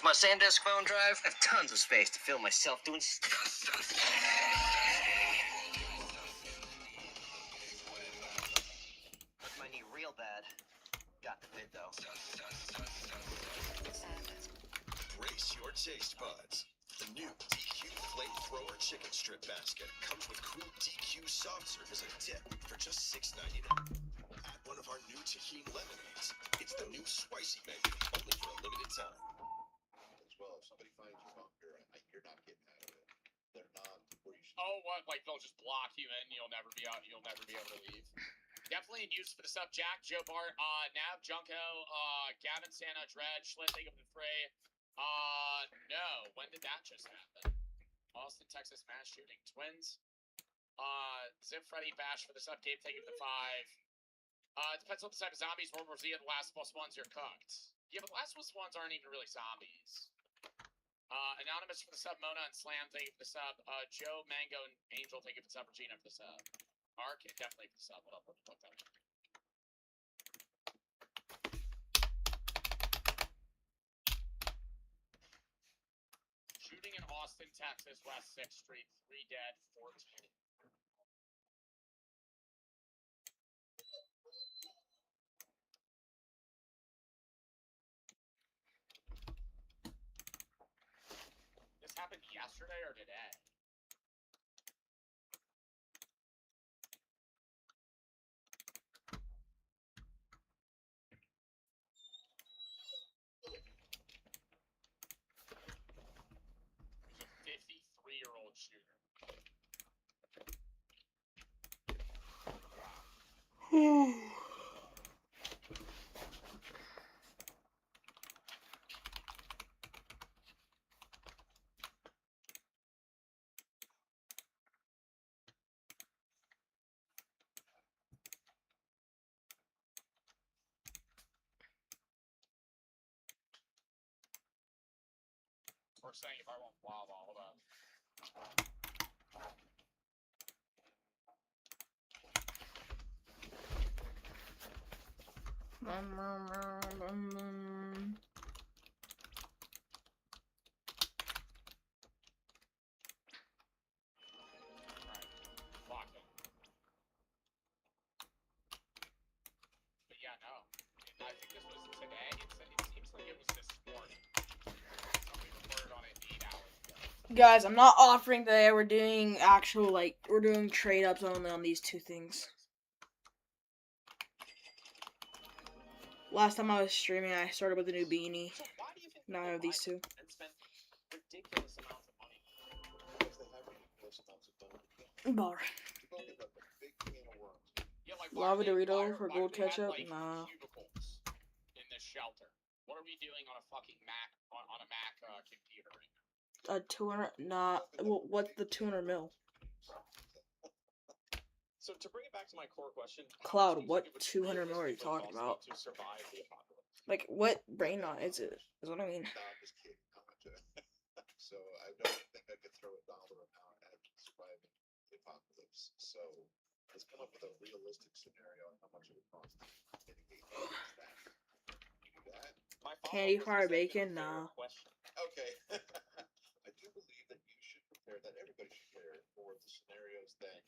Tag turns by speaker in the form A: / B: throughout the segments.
A: my SanDisk phone drive, I have tons of space to film myself doing stuff. Hurt my knee real bad. Got the bid, though.
B: Brace your taste buds. The new DQ Flamethrower Chicken Strip Basket comes with cool DQ soft serve as a dip for just $6.99. Add one of our new tahini lemonades. It's the new spicy menu, only for a limited time.
C: As well, if somebody finds you bunker, you're not getting out of it. They're not where you should.
D: Oh, what? Like they'll just block you in. You'll never be out. You'll never be able to leave. Definitely in use for the sub. Jack, Joe Bart, Nav, Junko, Gavin, Santa, Dred, Schlint, thank you for the fray. No. When did that just happen? Austin, Texas, mass shooting. Twins. Zip, Freddy, Bash for the sub. Gabe, thank you for the 5. It depends on the type of zombies. World War Z are the last plus ones you're cooked. Yeah, but the last plus ones aren't even really zombies. Anonymous for the sub. Mona and Slam, thank you for the sub. Joe, Mango, and Angel, thank you for the sub. Regina for the sub. Mark, definitely for the sub. What up? What the fuck that? Shooting in Austin, Texas, West 6th Street, 3 dead, 14. This happened yesterday or today? He's a 53-year-old shooter. We're saying if I want lava, hold on. Fuck it. But yeah, no. I think this was today. It seems like it was this morning. Somebody reported on it 8 hours ago.
E: Guys, I'm not offering today. We're doing actual, we're doing trade ups only on these 2 things. Last time I was streaming, I started with a new beanie.
D: So why do you think
E: Now I have these 2.
D: and spend ridiculous amounts of money?
C: Because they have ridiculous amounts of money.
E: Bar.
C: You go get a big can of worms.
D: Yeah, like
E: Lava Dorito for
D: why
E: gold
D: do they have,
E: ketchup?
D: like,
E: Nah.
D: cubicles in this shelter? What are we doing on a fucking Mac on a Mac computer right now?
E: A 200. Nah. Well, what's the 200 mil?
F: So to bring it back to my core question,
E: Cloud, what 200 mil are you talking about?
F: To survive the apocalypse?
E: Like, what brainrot is it? Is what I mean.
C: No, I'm just kidding. How much? So I don't think I could throw $1 amount at surviving the apocalypse. So let's come up with a realistic scenario on how much it would cost to mitigate that. You do that?
F: My
E: Candy
F: follow-up
E: fire
F: is a
E: bacon?
F: fair
E: Nah.
F: question.
C: Okay. I do believe that you should prepare, that everybody should prepare for the scenarios that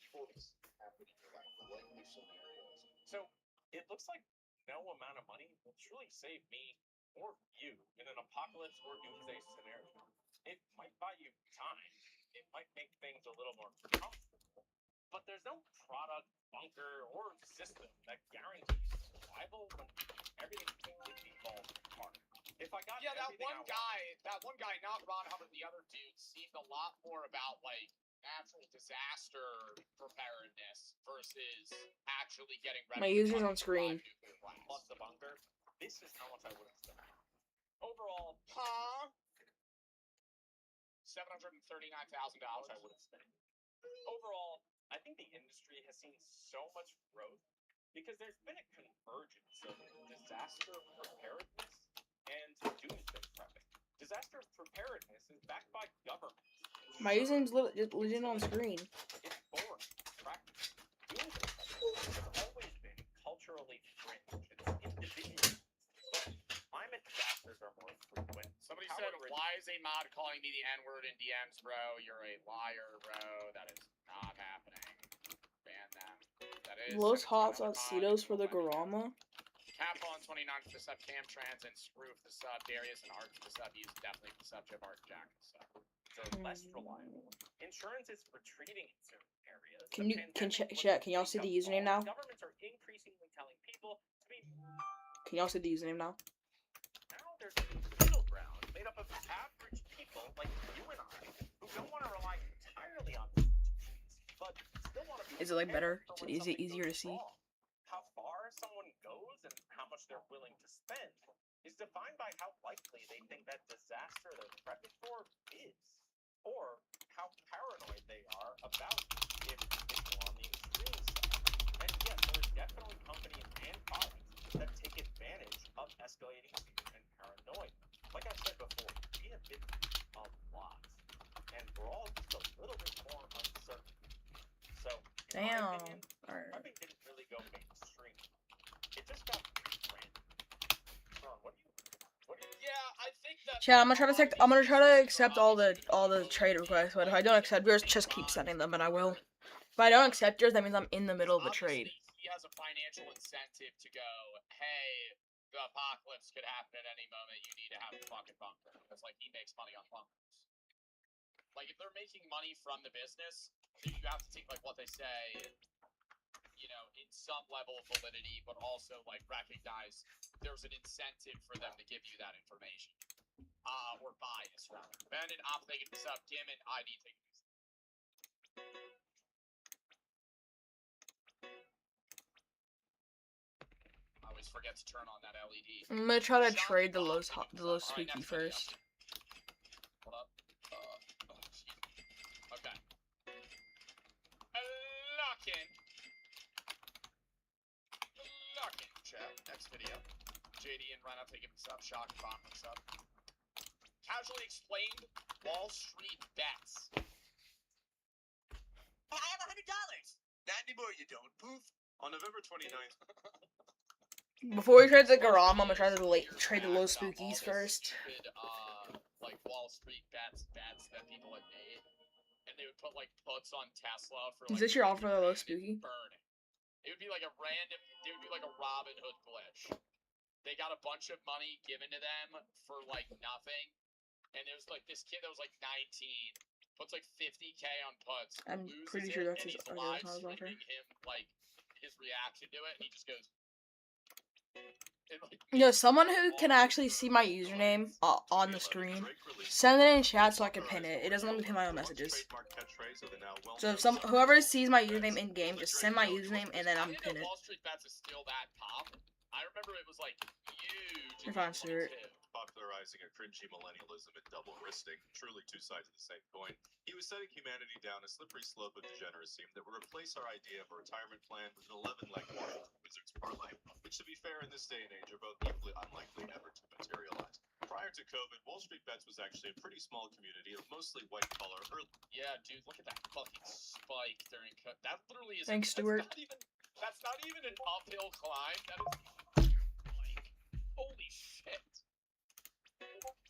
C: happen in your life, the likely scenarios.
F: So it looks like no amount of money will truly save me or you in an apocalypse or doomsday scenario. It might buy you time. It might make things a little more comfortable. But there's no product, bunker, or system that guarantees survival when everything completely falls apart. If I got
D: Yeah, that
F: everything
D: one guy, not Ron Hubbard, the other dude, seemed a lot more about like natural disaster preparedness versus actually getting ready.
E: My
D: to
E: user's
D: fucking
E: on screen.
D: survive nuclear blast.
F: plus the bunker, this is how much I would have spent. Overall,
D: Huh? $739,000
F: I would have spent. Overall, I think the industry has seen so much growth because there's been a convergence of disaster preparedness and doomsday prepping. Disaster preparedness is backed by governments.
E: My usern's legit on screen.
F: It's boring, practical. Doomsday prepping has always been culturally fringe. It's individual. But climate disasters failures are more frequent.
D: Somebody
F: Power
D: said,
F: grid-
D: why is a mod calling me the N-word in DMs, bro? You're a liar, bro. That is not happening. Ban them. That is
E: Los Hot
D: 1700 mod.
E: Salsitos for the
D: Let me know.
E: Garama.
D: Cap on 29 for the sub, Cam Trans and Screw for the sub, Darius and Art for the sub, use definitely for the sub, Joe Bart, Jack for the sub.
F: They're less reliable. Insurance is retreating in certain areas.
E: Can
F: The
E: you can
F: pandemic was
E: chat? Can y'all see
F: wake-up
E: the username
F: call.
E: now?
F: Governments are increasingly telling people to be.
E: Can y'all see the username now?
F: Now there's a middle ground made up of average people like you and I who don't want to rely entirely on institutions, but still want to be.
E: Is it like better?
F: prepared for when
E: Is it
F: something
E: easier to
F: goes
E: see?
F: wrong. How far someone goes and how much they're willing to spend is defined by how likely they think that disaster they're prepping for is, or how paranoid they are about if it's on the extreme side. And yes, there are definitely companies and products that take advantage of escalating fear and paranoia. Like I said before, we have been through a lot, and we're all just a little bit more uncertain. So, in my
E: Damn.
F: opinion,
E: Alright.
F: prepping didn't really go mainstream. It just got rebranded. What do you?
D: Yeah, I think that.
E: Chat, I'm gonna try to accept. I'm gonna try to accept all the trade requests. But if I don't accept yours, just keep sending them, and I will. If I don't accept yours, that means I'm in the middle of the trade.
D: Obviously, he has a financial incentive to go, hey, the apocalypse could happen at any moment. You need to have a fucking bunker. Because, like, he makes money on bunkers. Like, if they're making money from the business, then you have to take, like, what they say, you know, in some level of validity, but also, like, recognize there's an incentive for them to give you that information. Or bias, rather. Ben and Op thinking this up, Kim and ID thinking this. I always forget to turn on that LED.
E: I'm gonna try to
D: Shocking
E: trade the
D: Bob
E: low
D: thinking this
E: the low
D: up. Alright,
E: spooky
D: next video.
E: first.
D: Hold up. Excuse me. Okay. Locking. Locking, chat. Next video. JD and Rhino taking this up. Shock bomb this up. Casually explained Wall Street bets.
A: I have $100. Not anymore, you don't. Poof.
B: On November 29th,
E: Before we trade the Garama, I'm gonna try to trade the low spookies first.
D: Stupid, like Wall Street bets that people had made, and they would put like puts on Tesla for.
E: Is
D: Like,
E: this your offer, the low
D: 50 grand and
E: spooky?
D: burn it. It would be like a random. It would be like a Robin Hood glitch. They got a bunch of money given to them for like nothing, and it was like this kid that was like 19 puts like 50K on puts.
E: I'm
D: loses
E: pretty
D: it,
E: sure that's
D: and
E: his.
D: he's
E: Okay,
D: live
E: that's not his offer.
D: streaming him like his reaction to it, and he just goes. And, like,
E: Yo, someone who can actually see my username on the screen, send it in chat so I can pin it. It doesn't let me pin my own messages. So if whoever sees my username in game, just send my username and then I'm
D: I didn't
E: pin
D: know
E: it.
D: Wall Street Bets is still that pop. I remember it was like huge.
E: You're fine, Stuart.
B: popularizing a cringy millennialism and double wristing, truly two sides of the same coin. He was setting humanity down a slippery slope of degeneracy that would replace our idea of a retirement plan with an 11-leg Wizards parlay, which, to be fair, in this day and age, are both equally unlikely ever to materialize. Prior to COVID, Wall Street Bets was actually a pretty small community of mostly white-collar early.
D: Yeah, dude, look at that fucking spike during cut. That literally is.
E: Thanks, Stuart.
D: That's not even an uphill climb. That is like, holy shit.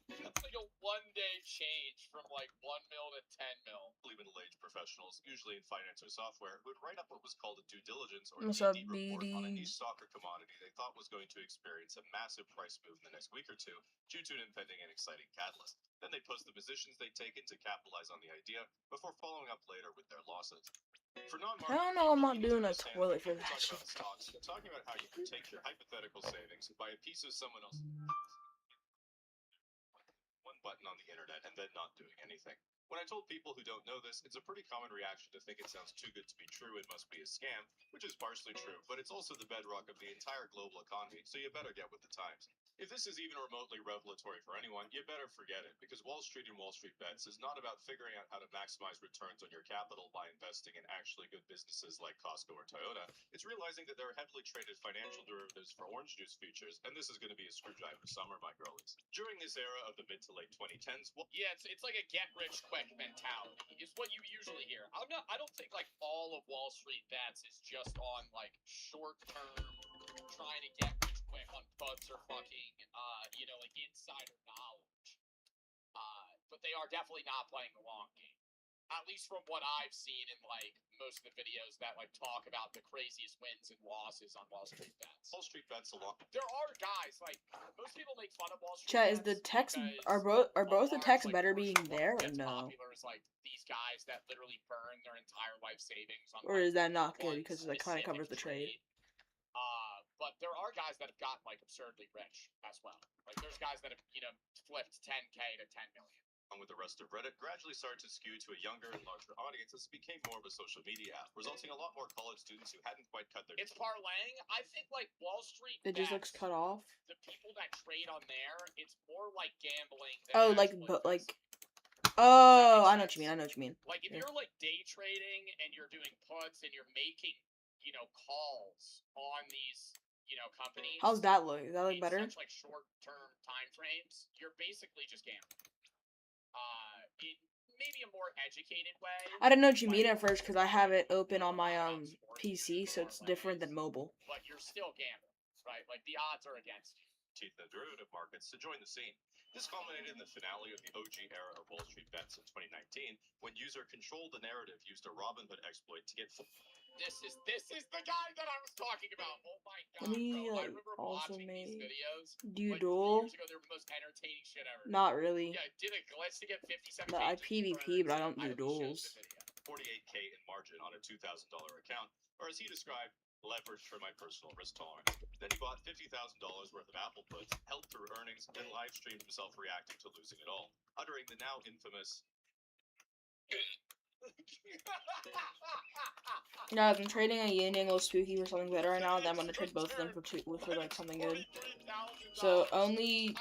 D: That's like a one-day change from like 1 mil to 10 mil.
B: Middle-aged professionals, usually in finance or software, who would write up what was called a due diligence or
E: What's up,
B: DD report on a
E: BD?
B: niche stock or commodity they thought was going to experience a massive price move in the next week or two due to an impending and exciting catalyst. Then they post the positions they'd taken to capitalize on the idea before following up later with their losses. For non-market
E: I don't know, I'm not
B: people,
E: doing a
B: understand
E: toilet for
B: when we
E: that
B: talk
E: shit.
B: about stocks, we're talking about how you can take your hypothetical savings and buy a piece of someone else's one button on the internet and then not doing anything. When I told people who don't know this, it's a pretty common reaction to think it sounds too good to be true and must be a scam, which is partially true, but it's also the bedrock of the entire global economy, so you better get with the times. If this is even remotely revelatory for anyone, you better forget it, because Wall Street and Wall Street Bets is not about figuring out how to maximize returns on your capital by investing in actually good businesses like Costco or Toyota. It's realizing that there are heavily traded financial derivatives for orange juice futures, and this is going to be a screwdriver summer, my girlies. During this era of the mid to late 2010s,
D: Yeah, it's like a get rich quick mentality. It's what you usually hear. I don't think like all of Wall Street Bets is just on like short term trying to get rich quick on puts or fucking like insider knowledge. But they are definitely not playing the long game. At least from what I've seen in like most of the videos that like talk about the craziest wins and losses on Wall Street Bets.
B: Wall Street Bets a lot.
D: There are guys like most people make fun of Wall Street
E: Chat, is
D: Bets.
E: the text
D: because
E: are both the
D: Lamar's,
E: texts
D: like,
E: better
D: first
E: being
D: one
E: there or
D: gets
E: no?
D: Popular is like these guys that literally burn their entire life savings on.
E: Or
D: like,
E: is that not
D: one
E: good because it kind of
D: specific
E: covers the trade?
D: But there are guys that have gotten like absurdly rich as well. Like there's guys that have flipped 10K to 10 million.
B: And with the rest of Reddit, gradually started to skew to a younger and larger audience as it became more of a social media app, resulting in a lot more college students who hadn't quite cut their.
D: It's parlaying. I think like Wall Street.
E: It just looks
D: Bets,
E: cut off.
D: The people that trade on there, it's more like gambling.
E: Oh,
D: Than
E: like
D: actual
E: like.
D: investment.
E: Oh, I know what you mean. I know what you mean.
D: Like if
E: Yeah.
D: you're like day trading and you're doing puts and you're making calls on these companies.
E: How's that look? Does that look
D: in
E: better?
D: such like short-term time frames, you're basically just gambling. In maybe a more educated way.
E: I didn't know what you mean at first because I have it open on my PC, so it's different than mobile.
D: But you're still gambling, right? Like the odds are against you.
B: The derivative markets to join the scene. This culminated in the finale of the OG era of Wall Street Bets in 2019, when user controlled the narrative used a Robinhood exploit to get.
D: This is the guy that I was talking about. Oh my god,
E: And he
D: bro! I
E: like
D: remember
E: also
D: watching these
E: made.
D: videos.
E: Do you
D: Like 3
E: duel?
D: years ago, they were the most entertaining shit ever.
E: Not really.
D: Yeah, did a glitch to get 57.
E: No, I PvP, but I don't do
D: have to show
E: duels.
D: the video.
B: 48K in margin on a $2,000 account, or as he described, leverage for my personal risk tolerance. Then he bought $50,000 worth of Apple puts, held through earnings, and live streamed himself reacting to losing it all, uttering the now infamous.
E: Guys, I'm trading a yin yang, a little spooky for something better right now, and then I'm gonna trade both of them for like something good. So only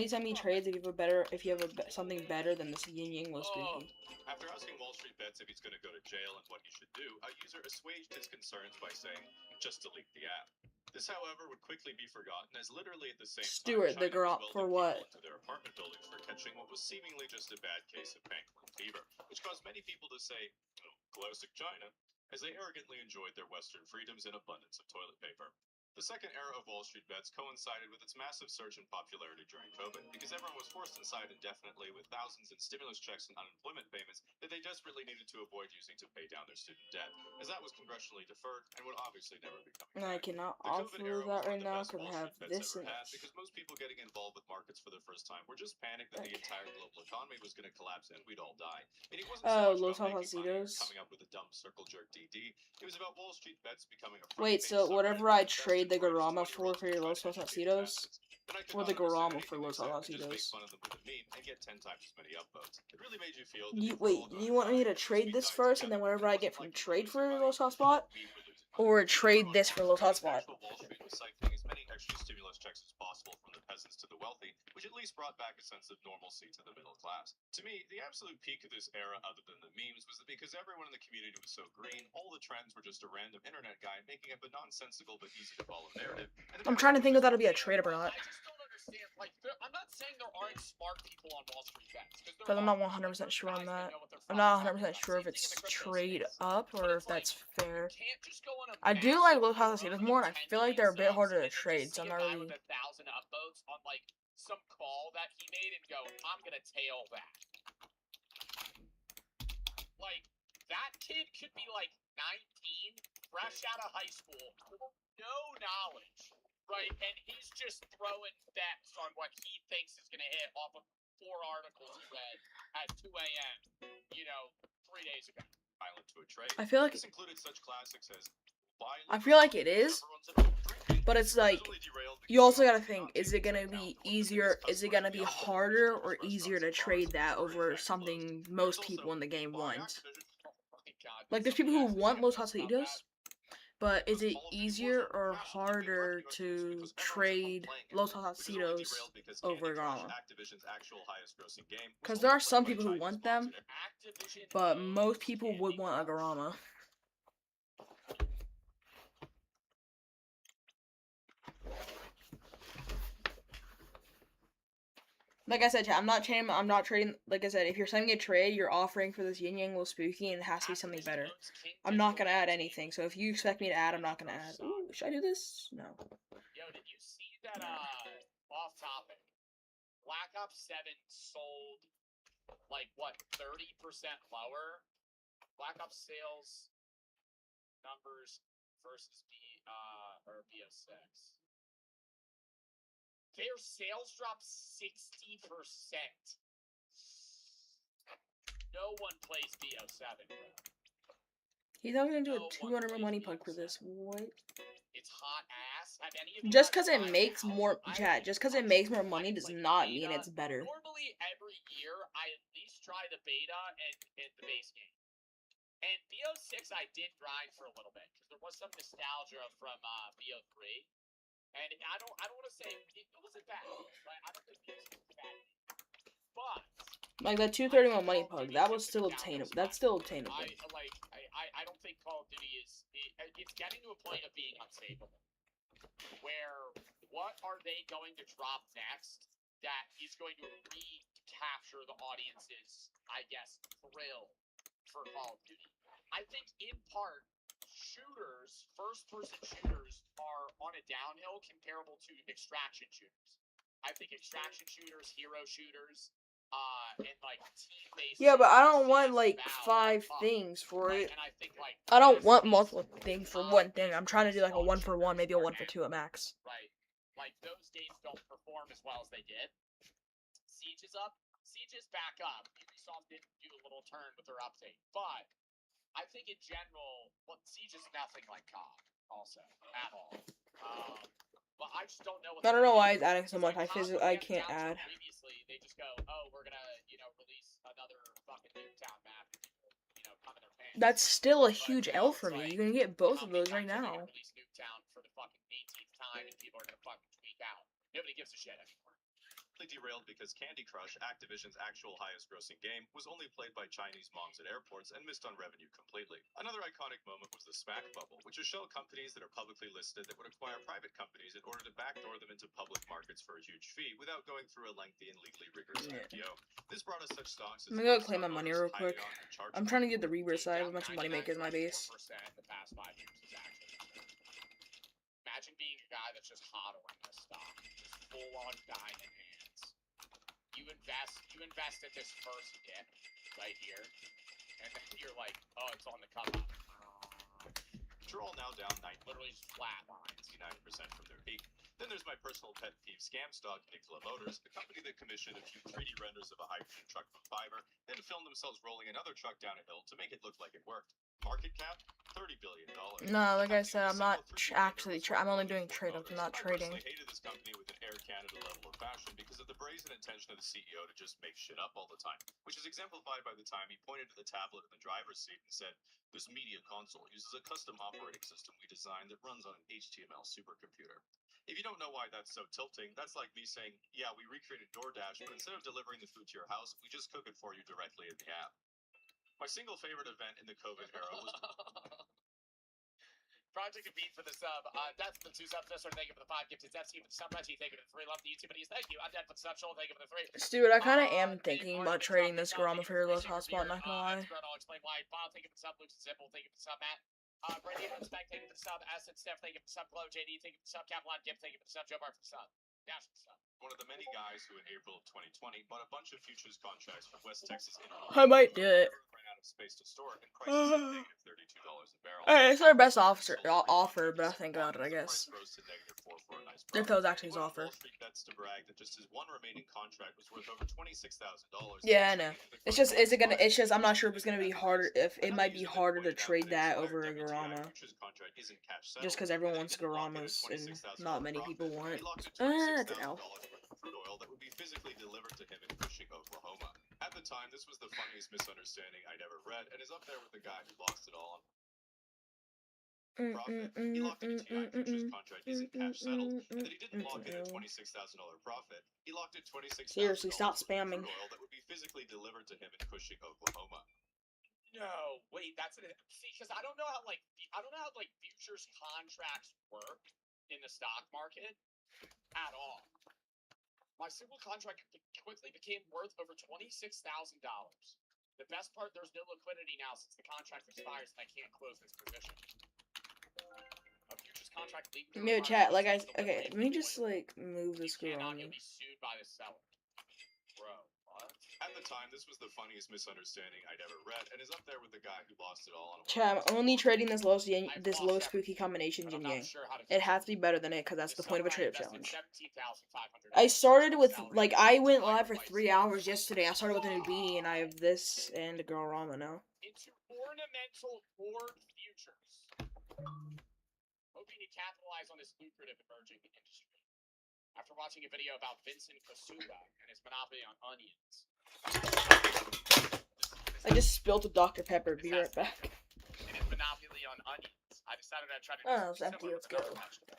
E: time he trades if you have something better than this yin yang, little spooky.
B: After asking Wall Street Bets if he's going to go to jail and what he should do, a user assuaged his concerns by saying, "Just delete the app." This, however, would quickly be forgotten, as literally at the same
E: Stuart,
B: time,
E: the girl for what?
B: Into their apartment buildings for catching what was seemingly just a bad case of pangolin fever, which caused many people to say, "Oh, classic China," as they arrogantly enjoyed their Western freedoms and abundance of toilet paper. The second era of Wall Street Bets coincided with its massive surge in popularity during COVID, because everyone was forced inside indefinitely with thousands in stimulus checks and unemployment payments that they desperately needed to avoid using to pay down their student debt, as that was congressionally deferred and would obviously never be coming
E: I
B: back.
E: cannot
B: The COVID
E: offer
B: era was
E: that
B: one
E: right
B: of the
E: now
B: best
E: because I
B: Wall
E: have
B: Street Bets
E: this
B: ever
E: in
B: had, because most people getting involved with markets for the first time were just panicked that the entire global economy was going to collapse and we'd all die. And it wasn't so
E: Los
B: much about making money or
E: Jalapenitos.
B: coming up with a dumb circle jerk DD. It was about Wall Street Bets becoming a
E: Wait,
B: front-page
E: so whatever I
B: subreddit
E: trade the
B: invested
E: Garama
B: 20-year-olds
E: for your
B: trying
E: Los
B: to educate
E: Jalapenitos?
B: masses. But I could
E: Or
B: not
E: the
B: understand
E: Garama for
B: anything
E: Los
B: they said and just make
E: Jalapenitos?
B: fun of them with a meme and get 10 times as many upvotes. It really made you feel that
E: You
B: we were all
E: wait,
B: gonna
E: you want me
B: die,
E: to trade
B: we
E: this
B: died
E: first, and then
B: together.
E: whatever
B: It
E: I get
B: wasn't
E: from
B: like we
E: trade
B: were
E: for
B: losing
E: Los
B: money,
E: Hotspot,
B: we were losing money.
E: or trade this for Los
B: Actual
E: Hotspot?
B: Wall Street was siphoning as many extra stimulus checks as possible from the peasants to the wealthy, which at least brought back a sense of normalcy to the middle class. To me, the absolute peak of this era, other than the memes, was that because everyone in the community was so green, all the trends were just a random internet guy making up a nonsensical but easy to follow narrative.
E: I'm trying to think if that'll be a trade or not.
D: I just don't understand. Like, I'm not saying there aren't smart people on Wall Street Bets,
E: But I'm not 100% sure on that. I'm not 100% sure if it's trade up or if that's fair. I do like Los Jalapenitos more, and I feel like they're a bit harder to trade, so I'm not really.
D: With 1,000 upvotes on like some call that he made and go, I'm gonna tail that. Like, that kid could be like 19, fresh out of high school, no knowledge, right? And he's just throwing bets on what he thinks is gonna hit off of 4 articles he read at 2 a.m. 3 days ago.
B: To a trade.
E: I feel like
B: This included such classics as
E: it is, but it's like you also gotta think: is it gonna be easier? Is it gonna be harder or easier to trade that over something most people in the game want? Like, there's people who want Los Jalapenitos, but is it easier or harder to trade Los Jalapenitos over Garama? Because there are some people who want them, but most people would want a Garama. Like I said, chat, I'm not trading. Like I said, if you're sending a trade, you're offering for this yin yang little spooky, and it has to be something better. I'm not gonna add anything. So if you expect me to add, I'm not gonna add. Ooh, should I do this? No.
D: Yo, did you see that? off topic. Black Ops 7 sold like what 30% lower. Black Ops sales numbers versus BO6. Their sales dropped 60%. No one plays BO7, bro.
E: He's not gonna do a
D: No
E: 200
D: one
E: money
D: plays
E: puck for this. What?
D: It's hot ass. Have any of you
E: Just
D: guys
E: because it
D: tried
E: makes
D: now?
E: more,
D: I
E: chat,
D: haven't
E: just because it
D: touched
E: makes more
D: I
E: money
D: think
E: does
D: it's like
E: not mean
D: beta.
E: it's better.
D: Normally, every year, I at least try the beta and the base game. And BO6 I did grind for a little bit because there was some nostalgia from BO3. And I don't want to say it wasn't bad, right? I don't think BO6 was bad. But
E: Like that 231 money puck, that was still obtainable. That's still obtainable.
D: I don't think Call of Duty is it's getting to a point of being unsavable. Where what are they going to drop next that is going to recapture the audience's, I guess, thrill for Call of Duty? I think in part, shooters, first-person shooters, are on a downhill comparable to extraction shooters. I think extraction shooters, hero shooters, and like team-based.
E: Yeah, but I don't want
D: shooters
E: like
D: about
E: 5 things for
D: like,
E: it.
D: and I think, like,
E: I don't want
D: fast-paced,
E: multiple things for one thing. I'm trying to do like a 1 for 1, maybe a 1 for 2 at max.
D: Right. Like, those games don't perform as well as they did. Siege is up. Siege is back up. Ubisoft did do a little turn with their update. But I think in general, well, Siege is nothing like COD, also, at all. But I just don't know what
E: I don't know why
D: it's
E: it's adding so much.
D: like
E: I can't add.
D: Previously, they just go, oh, we're gonna, release another fucking Nuketown map. And come in their pants.
E: That's still a
D: But
E: huge
D: now
E: L
D: it's
E: for me.
D: like,
E: You're gonna get both
D: how
E: of
D: many
E: those right
D: times are they
E: now.
D: gonna release Nuketown for the fucking 18th time, and people are gonna fucking tweak out. Nobody gives a shit anymore.
G: Derailed because Candy Crush, Activision's actual highest grossing game, was only played by Chinese moms at airports and missed on revenue completely. Another iconic moment was the SPAC bubble, which is shell companies that are publicly listed that would acquire private companies in order to backdoor them into public markets for a huge fee without going through a lengthy and legally rigorous IPO. This brought us such stocks as
E: Let me go claim my money real quick. I'm trying to get the rebirth side of a bunch of money makers in my base.
D: The past 5 years is actually imagine being a guy that's just hodling this stock, just full on diamond hands. You invest in this first dip right here, and then you're like, oh, it's on the come up.
G: Which are all now down
D: Literally just flat lines.
G: 99% from their peak. Then there's my personal pet peeve GameStop, Nikola Motors, a company that commissioned a few 3D renders of a hydrogen truck from Fiverr, then filmed themselves rolling another truck down a hill to make it look like it worked. Market cap, $30 billion.
E: No, like I said, I'm not actually. I'm only doing trade-ups. I'm not trading.
G: I hated this company with an Air Canada level of passion because of the brazen intention of the CEO to just make shit up all the time, which is exemplified by the time he pointed to the tablet in the driver's seat and said, "This media console uses a custom operating system we designed that runs on an HTML supercomputer." If you don't know why that's so tilting, that's like me saying, "Yeah, we recreated DoorDash, but instead of delivering the food to your house, we just cook it for you directly in the app." My single favorite event in the COVID era was
D: Project and Beat for the sub. That's the 2 subs. Thank you for the 5 gifted. That's you for the sub. Thank you for the 3. Love the YouTube videos. Thank you. I'm dead for the sub. Shoal. Thank you for the 3.
E: Dude, I kind of am thinking about trading this Garama for your lowest hotspot, not gonna lie.
D: I'll explain why. Bob, thank you for the sub. Luke's Zipple. Thank you for the sub, Matt. Brady, respect. Thank you for the sub. Asset Steph. Thank you for the sub. Glow. JD. Thank you for the sub. Capital Dip. Thank you for the sub. Joe Bar for the sub. Dash for the sub.
G: one of the many guys who in April of 2020 bought a bunch of futures contracts from West Texas Intermediate.
E: I might do it.
G: Ran out of space to store it and prices at negative $32 a barrel.
E: Alright, it's our best offer, but I think about it, I guess.
G: Rose to -4 for a nice
E: If that was actually his offer.
G: Wall Street bets to brag that just his one remaining contract was worth over $26,000.
E: Yeah, I know. It's just, I'm not sure if it's gonna be harder, if it might be harder to trade that over a Garama. Just because everyone wants Garamas and not many people want. That's an L.
G: Crude oil that would be physically delivered to him in Cushing, Oklahoma. At the time, this was the funniest misunderstanding I'd ever read, and is up there with the guy who lost it all on profit. He locked in a TI futures contract isn't cash settled, and that he didn't lock in a $26,000 profit. He locked in $26,000
E: Seriously, stop spamming.
G: crude oil that would be physically delivered to him in Cushing, Oklahoma.
D: No, wait, that's it. See, because I don't know how futures contracts work in the stock market at all. My single contract quickly became worth over $26,000. The best part, there's no liquidity now since the contract expires and I can't close this position. A futures contract legally
E: No,
D: requires
E: chat,
D: you
E: like
D: to
E: I,
D: take the
E: okay,
D: liquidated
E: let me just,
D: employee.
E: like, move
D: You
E: this screw
D: cannot,
E: on
D: you'll
E: me.
D: be sued by the seller. Bro, what?
G: At the time, this was the funniest misunderstanding I'd ever read, and is up there with the guy who lost it all on a
E: Chat, I'm only trading this lowest
D: I've
E: this
D: lost
E: lowest
D: everything,
E: spooky combination
D: but I'm
E: Jin
D: not
E: Yang.
D: sure how to
E: It
D: fix
E: has to be better than it, because that's
D: This
E: the point of a
D: summer, I
E: trade
D: invested
E: challenge.
D: $17,500
E: I started with,
D: salary
E: like,
D: in
E: I went
D: Tiger
E: live for
D: White's
E: 3 hours yesterday. I started with a new beanie, and I have this and a girl Rama now.
D: into ornamental gourd futures, hoping to capitalize on this lucrative emerging industry. After watching a video about Vincent Kosuga and his monopoly on onions.
E: I just spilled a Dr. Pepper. Be right back.
D: And his monopoly on onions. I decided I'd try to do
E: Oh, it's
D: something
E: empty.
D: similar
E: Let's
D: with
E: go.
D: another vegetable.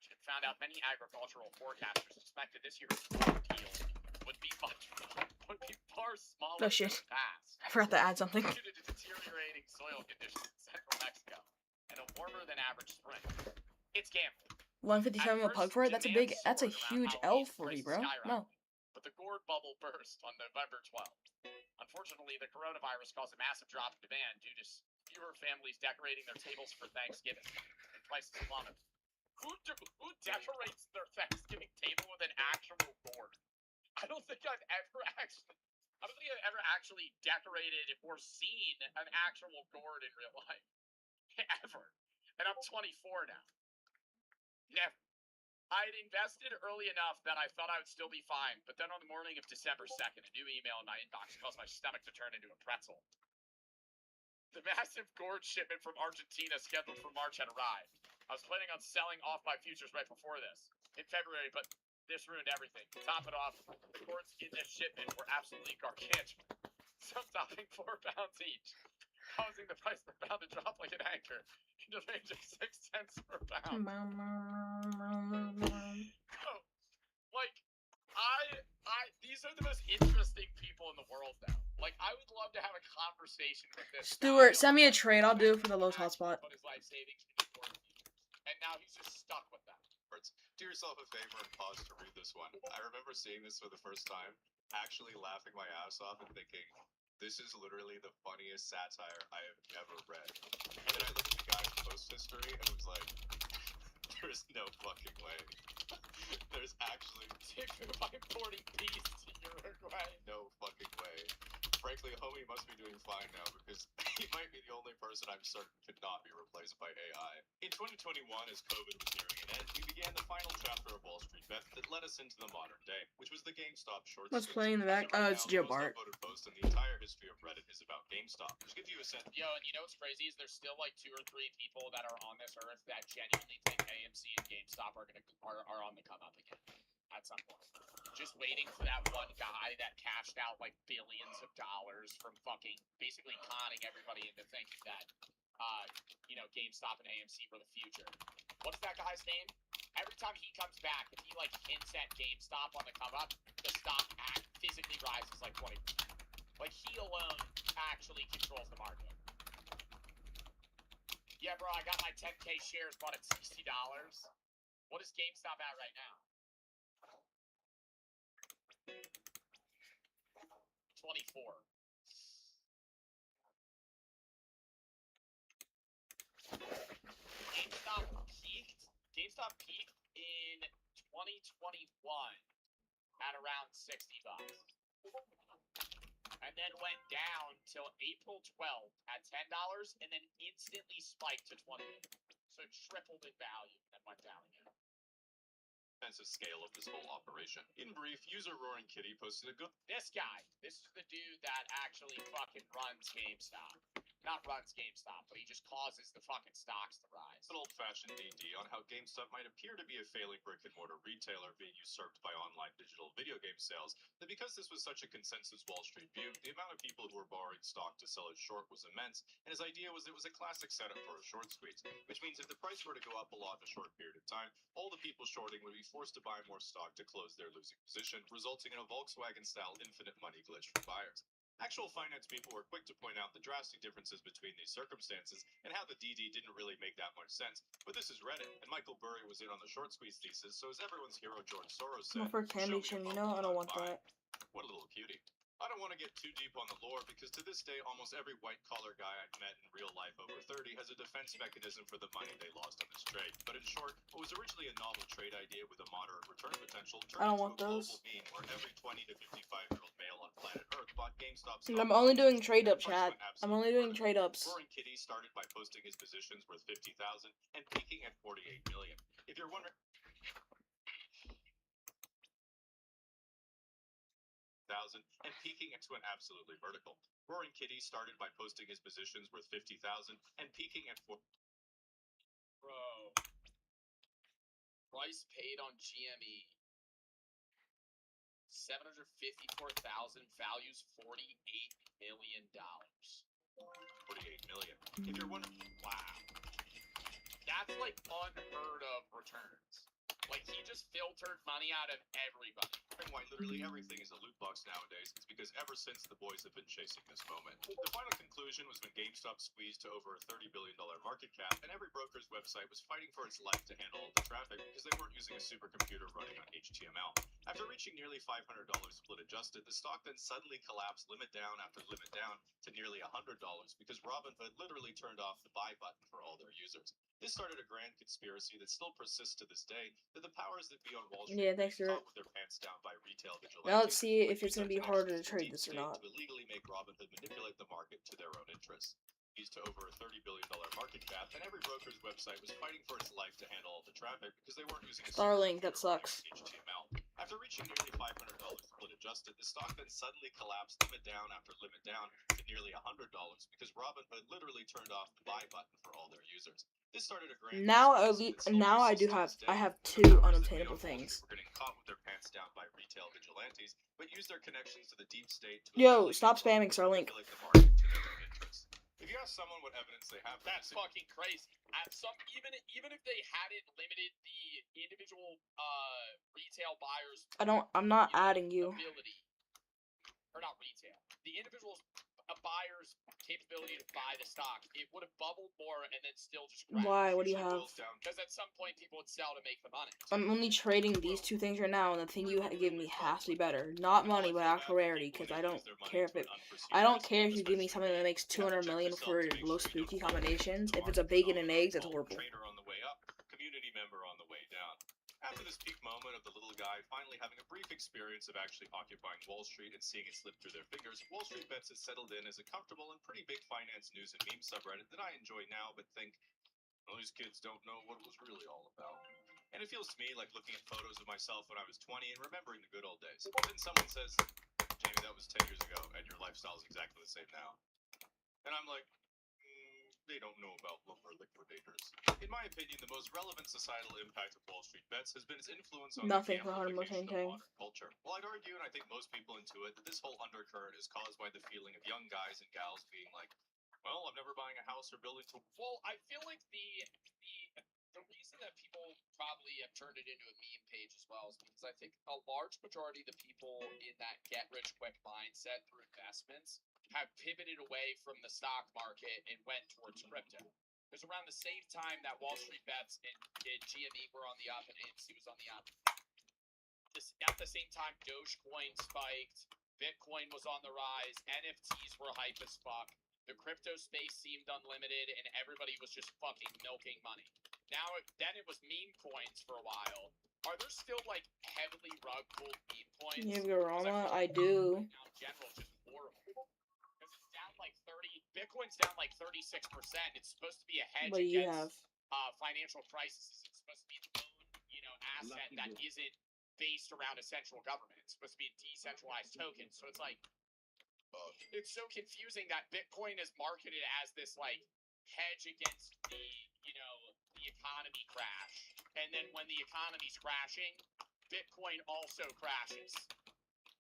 D: It found out many agricultural forecasters suspected this year's corn yield would be far smaller
E: Oh, shit.
D: than the past.
E: I forgot to add something.
D: Due to deteriorating soil conditions in central Mexico and a warmer than average spring. It's gambling.
E: 157 a pug for it? That's a huge L for me, bro. No.
D: But the gourd bubble burst on November 12th. Unfortunately, the coronavirus caused a massive drop in demand due to fewer families decorating their tables for Thanksgiving. And prices plummeted. Who decorates their Thanksgiving table with an actual gourd? I don't think I've ever actually decorated or seen an actual gourd in real life. Ever. And I'm 24 now. Never. I had invested early enough that I thought I would still be fine, but then on the morning of December 2nd, a new email in my inbox caused my stomach to turn into a pretzel. The massive gourd shipment from Argentina scheduled for March had arrived. I was planning on selling off my futures right before this, in February, but this ruined everything. To top it off, the gourds in this shipment were absolutely gargantuan, some topping 4 pounds each, causing the price per pound to drop like an anchor in the range of 6 cents per pound. Oh, like, these are the most interesting people in the world now. Like, I would love to have a conversation with this
E: Stuart,
D: guy.
E: send me a trade. I'll do it for the lowest hotspot.
D: Put his life savings into gourd futures, and now he's just stuck with that.
G: Do yourself a favor and pause to read this one. I remember seeing this for the first time, actually laughing my ass off and thinking, this is literally the funniest satire I have ever read. And then I looked at the guy's post history and was like, there's no fucking way. There's actually
D: by 40 P's to Uruguay.
G: no fucking way. Frankly, homie must be doing fine now because he might be the only person I'm certain could not be replaced by AI. In 2021, as COVID was nearing an end, we began the final chapter of Wall Street bets that led us into the modern day, which was the GameStop short
E: What's
G: squeeze.
E: playing in the back? Oh, it's Joe Bart.
G: The most upvoted post in the entire history of Reddit is about GameStop, which gives you a sense.
D: Yo, and you know what's crazy is there's still like 2 or 3 people that are on this earth that genuinely think AMC and GameStop are on the come up again at some point. Just waiting for that one guy that cashed out like billions of dollars from fucking basically conning everybody into thinking that GameStop and AMC were the future. What's that guy's name? Every time he comes back, if he like hints at GameStop on the come up, the stock physically rises like 20%. Like he alone actually controls the market. Yeah, bro, I got my 10K shares bought at $60. What is GameStop at right now? 24. GameStop peaked in 2021 at around $60. And then went down till April 12th at $10 and then instantly spiked to 28. So it tripled in value and then went down again.
G: Sense of scale of this whole operation. In brief, user Roaring Kitty posted a good.
D: This guy, this is the dude that actually fucking runs GameStop. Not runs GameStop, but he just causes the fucking stocks to rise.
G: An old-fashioned DD on how GameStop might appear to be a failing brick-and-mortar retailer being usurped by online digital video game sales, that because this was such a consensus Wall Street view, the amount of people who were borrowing stock to sell it short was immense, and his idea was it was a classic setup for a short squeeze, which means if the price were to go up a lot in a short period of time, all the people shorting would be forced to buy more stock to close their losing position, resulting in a Volkswagen-style infinite money glitch for buyers. Actual finance people were quick to point out the drastic differences between these circumstances and how the DD didn't really make that much sense. But this is Reddit, and Michael Burry was in on the short squeeze thesis, so as everyone's hero George Soros said,
E: For candy chin, you know, I don't want that.
G: What a little cutie. I don't want to get too deep on the lore because to this day, almost every white-collar guy I've met in real life over 30 has a defense mechanism for the money they lost on this trade. But in short, what was originally a novel trade idea with a moderate return potential turned
E: I don't
G: into
E: want
G: a global
E: those.
G: meme where every 20 to 55-year-old male on planet Earth bought GameStop stock.
E: I'm only doing trade up,
G: Price
E: chat.
G: went
E: I'm
G: absolutely
E: only doing
G: vertical.
E: trade ups.
G: Roaring Kitty started by posting his positions worth 50,000 and peaking at 48 million. If you're wondering, and peaking into an absolutely vertical. Roaring Kitty started by posting his positions worth 50,000 and peaking at 4.
D: Bro. Price paid on GME. 754,000, values $48 million.
G: 48 million. If you're wondering,
D: Wow. That's like unheard of returns. Like he just filtered money out of everybody.
G: why literally everything is a loot box nowadays, it's because ever since the boys have been chasing this moment. The final conclusion was when GameStop squeezed to over a $30 billion market cap, and every broker's website was fighting for its life to handle all the traffic because they weren't using a supercomputer running on HTML. After reaching nearly $500 split adjusted, the stock then suddenly collapsed limit down after limit down to nearly $100 because Robinhood literally turned off the buy button for all their users. This started a grand conspiracy that still persists to this day, that the powers that be on Wall Street
E: Yeah, thanks,
G: caught
E: Dirt.
G: with their pants down by retail vigilantes.
E: Now let's see if it's gonna be harder to trade this or not.
G: To illegally make Robinhood manipulate the market to their own interests. To over a $30 billion market cap, and every broker's website was fighting for its life to handle all the traffic because they weren't using a
E: Starlink, that sucks.
G: HTML. After reaching nearly $500 split adjusted, the stock then suddenly collapsed limit down after limit down to nearly $100 because Robinhood literally turned off the buy button for all their users. This started a grand
E: Now at least now I have 2 unobtainable things.
G: Were getting caught with their pants down by retail vigilantes, but used their connections to the deep state to
E: Yo, stop spamming Starlink.
G: manipulate the market to their own interests. If you ask someone what evidence they have,
D: That's fucking crazy. At some even if they hadn't limited the individual retail buyers,
E: I'm not adding you.
D: ability, or not retail, the individual buyer's capability to buy the stock, it would have bubbled more and then still just crashed.
E: Why? What do you have?
D: Because at some point people would sell to make the money.
E: I'm only trading these 2 things right now, and the thing you give me has to be better. Not money, but actual rarity, because I don't care if you give me something that makes 200 million for low spooky combinations. If it's a bacon and eggs, that's horrible.
G: Trader on the way up, community member on the way down. After this peak moment of the little guy finally having a brief experience of actually occupying Wall Street and seeing it slip through their fingers, Wall Street Bets has settled in as a comfortable and pretty big finance news and meme subreddit that I enjoy now, but think, well, these kids don't know what it was really all about. And it feels to me like looking at photos of myself when I was 20 and remembering the good old days. Then someone says, Jamie, that was 10 years ago, and your lifestyle is exactly the same now. And I'm like, they don't know about lumber liquidators. In my opinion, the most relevant societal impact of Wall Street Bets has been its influence on
E: Nothing
G: the
E: for
G: amplification
E: Tank.
G: of modern culture. Well, I'd argue, and I think most people intuit, that this whole undercurrent is caused by the feeling of young guys and gals being like, well, I'm never buying a house or building to...
D: Well, I feel like the reason that people probably have turned it into a meme page as well is because I think a large majority of the people in that get-rich-quick mindset through investments have pivoted away from the stock market and went towards crypto. Because around the same time that Wall Street Bets and GME were on the up and AMC was on the up, at the same time Dogecoin spiked, Bitcoin was on the rise, NFTs were hype as fuck, the crypto space seemed unlimited, and everybody was just fucking milking money. Then it was meme coins for a while. Are there still like heavily rug-pulled meme coins?
E: You have Yorama? I do.
D: Now in general, just horrible. Because it's down like 30. Bitcoin's down like 36%. It's supposed to be a hedge
E: What do you have?
D: against financial crises. It's supposed to be its own, asset that isn't based around a central government. It's supposed to be a decentralized token. So it's like, it's so confusing that Bitcoin is marketed as this like hedge against the economy crash, and then when the economy's crashing, Bitcoin also crashes.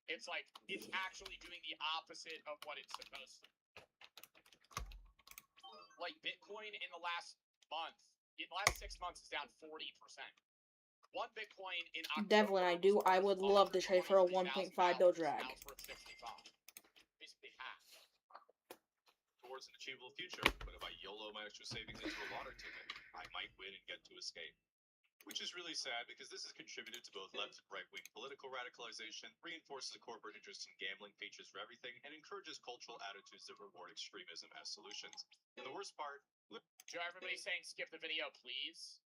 D: It's like it's actually doing the opposite of what it's supposed to. Like Bitcoin in the last 6 months is down 40%. One Bitcoin in October.
E: Devlin, I would love to trade for a 1.5 bill drag.
D: Now it's worth 65. Basically half.
G: Towards an achievable future, but if I YOLO my extra savings into a lottery ticket, I might win and get to escape. Which is really sad because this has contributed to both left and right-wing political radicalization, reinforces corporate interest in gambling features for everything, and encourages cultural attitudes that reward extremism as solutions. And the worst part,
D: Joe, everybody's saying skip the video, please.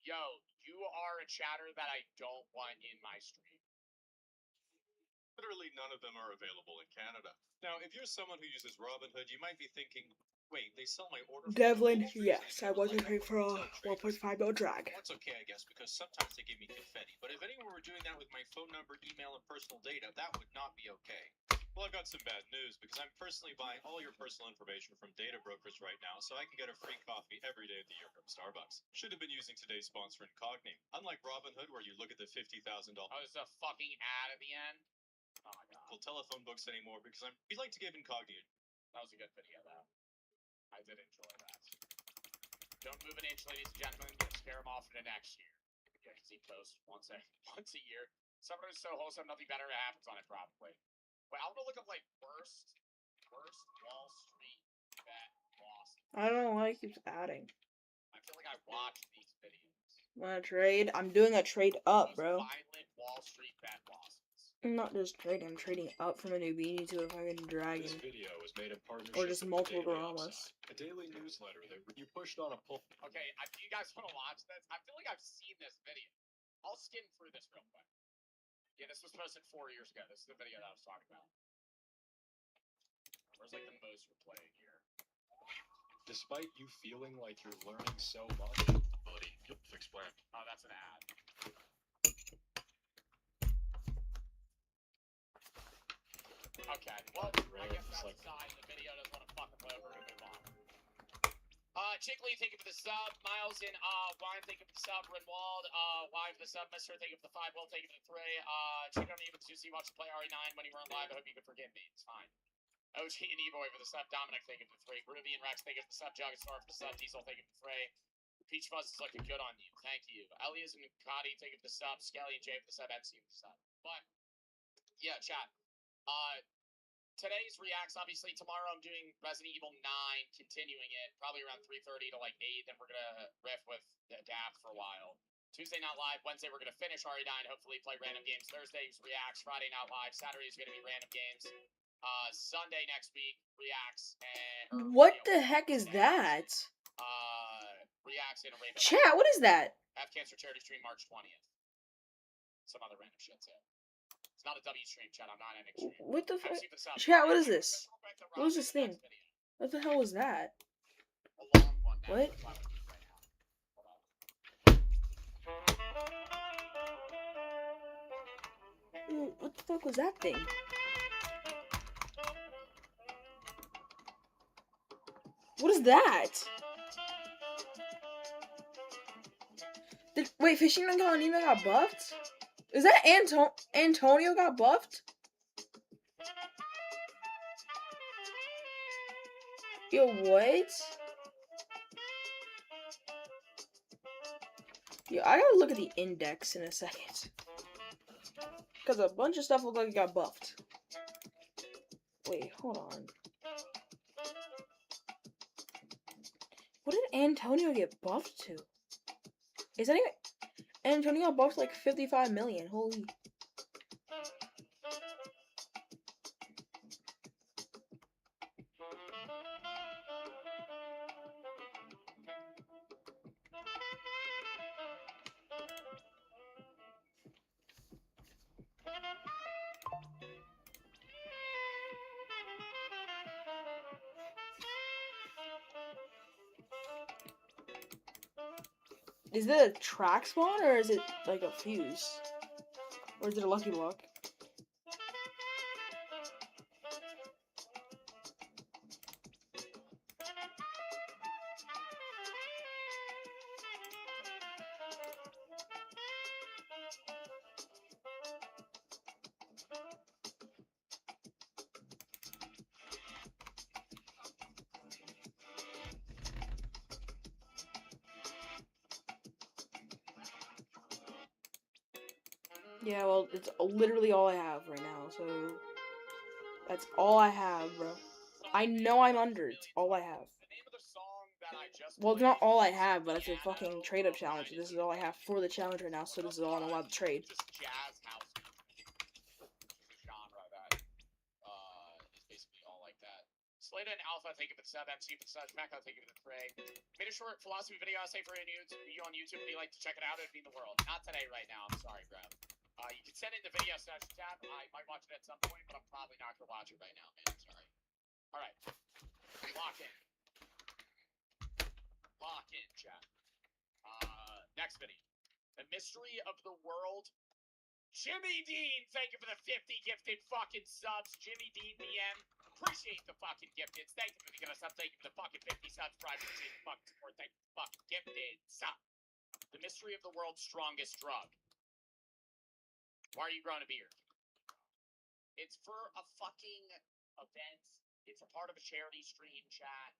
D: Yo, you are a chatter that I don't want in my stream.
G: literally none of them are available in Canada. Now, if you're someone who uses Robinhood, you might be thinking, wait, they sell my order from
E: Devlin,
G: the Wall Street,
E: yes,
G: so
E: I
G: they
E: wasn't
G: like
E: paid for a
G: retail trade.
E: 1.5 mil drag.
G: Well, that's okay, I guess, because sometimes they give me confetti. But if anyone were doing that with my phone number, email, and personal data, that would not be okay. Well, I've got some bad news, because I'm personally buying all your personal information from data brokers right now, so I can get a free coffee every day of the year from Starbucks. Should have been using today's sponsor, Incognito. Unlike Robinhood, where you look at the $50,000
D: Oh, there's a fucking ad at the end? Oh my god.
G: telephone books anymore, because we like to give Incognito.
D: That was a good video, though. I did enjoy that. Don't move an inch, ladies and gentlemen. You'll scare him off for the next year. Yeah, because he posts once a year. Someone who's so wholesome, nothing better happens on it, probably. Wait, I'm gonna look up, like, worst Wall Street bet loss.
E: I don't know why he keeps adding.
D: I feel like I watched these videos.
E: Wanna trade? I'm doing a trade up,
D: Most
E: bro.
D: violent Wall Street bet losses.
E: I'm not just trading, I'm trading up from a new beanie to a fucking dragon.
G: This video was made in partnership
E: Or just
G: with
E: multiple
G: Daily
E: Goramas.
G: Upside, a daily newsletter that you pushed on a pull.
D: Okay, do you guys want to watch this? I feel like I've seen this video. I'll skim through this real quick. Yeah, this was posted 4 years ago. This is the video that I was talking about. Where's, like, the most replayed here?
G: Despite you feeling like you're learning so much, buddy, you'll fix plan.
D: Oh, that's an ad. Okay, well, I guess that's aside. The video doesn't want to fuck them over to move on. Chickly, thank you for the sub. Miles in Wine, thank you for the sub. Renwald, Wine for the sub. Mister, thank you for the 5. Will, thank you for the 3. Chick, I'm even to see watch play RE9 when you weren't live. I hope you could forgive me. It's fine. OG and E-Boy for the sub. Dominic, thank you for the 3. Ruby and Rex, thank you for the sub. Jug and Star for the sub. Diesel, thank you for the 3. Peach Fuzz is looking good on you. Thank you. Elias and Cotty, thank you for the sub. Skelly and Jay for the sub. MC for the sub. But, yeah, chat. Today's reacts, obviously, tomorrow I'm doing Resident Evil 9, continuing it, probably around 3:30 to like 8, then we're gonna riff with Dap for a while. Tuesday not live, Wednesday we're gonna finish RE9, hopefully play random games. Thursday is reacts, Friday not live, Saturday is gonna be random games. Sunday next week, reacts, and...
E: What the heck is that?
D: Reacts in a Raven.
E: Chat, what is that?
D: Have Cancer Charity Stream March 20th. Some other random shit too. It's not a W stream, chat. I'm not an extreme.
E: What the fuck?
D: MC for the sub.
E: Chat, what is this? What is this thing? What the hell was that?
D: A long one now.
E: What?
D: That's why I'm gonna do it right now. Hold on.
E: What the fuck was that thing? What is that? Wait, Fishing and Galanino got buffed? Is that Antonio got buffed? Yo, what? Yo, I gotta look at the index in a second. Because a bunch of stuff looked like it got buffed. Wait, hold on. What did Antonio get buffed to? Is that even... Antonio got buffed like 55 million. Holy... Is it a track spawn, or is it like a fuse? Or is it a lucky block? Yeah, well, it's literally all I have right now, so... That's all I have, bro. I know I'm under, it's all I have.
D: The name of the song that I just
E: Well, it's not all I have, but it's a fucking trade-up challenge. This is all I have for the challenge right now, so this is all I'm allowed to trade.
D: Just jazz house music, which is a genre that is basically all like that. Slada and Alpha, thank you for the sub. MC for the sub. Mecca, thank you for the tray. Made a short philosophy video I say for you on YouTube. If you like to check it out, it'd be in the world. Not today, right now. I'm sorry, bro. You can send it in the video section tab. I might watch it at some point, but I'm probably not gonna watch it right now, man. I'm sorry. All right, lock in. Lock in, chat. Next video. The Mystery of the World. Jimmy Dean, thank you for the 50 gifted fucking subs. Jimmy Dean DM. Appreciate the fucking gifted. Thank you for the giving us up. Thank you for the fucking 50 subs. Appreciate the fucking support. Thank you for the fucking gifted sub. The Mystery of the World's Strongest Drug. Why are you growing a beard? It's for a fucking event. It's a part of a charity stream, chat.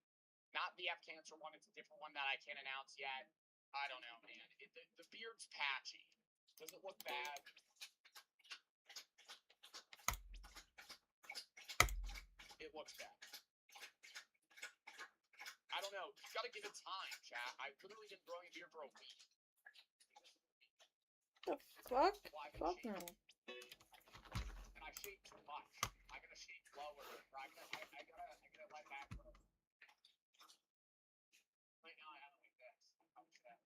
D: Not the F Cancer one. It's a different one that I can't announce yet. I don't know, man. The beard's patchy. Does it look bad? It looks bad. I don't know. You gotta give it time, chat. I've literally been growing a beard for a week.
E: The fuck?
D: Well,
E: Fuck no.
D: And I shave too much. I gotta shave lower. I gotta let that grow. Right now I have it like this. How much that?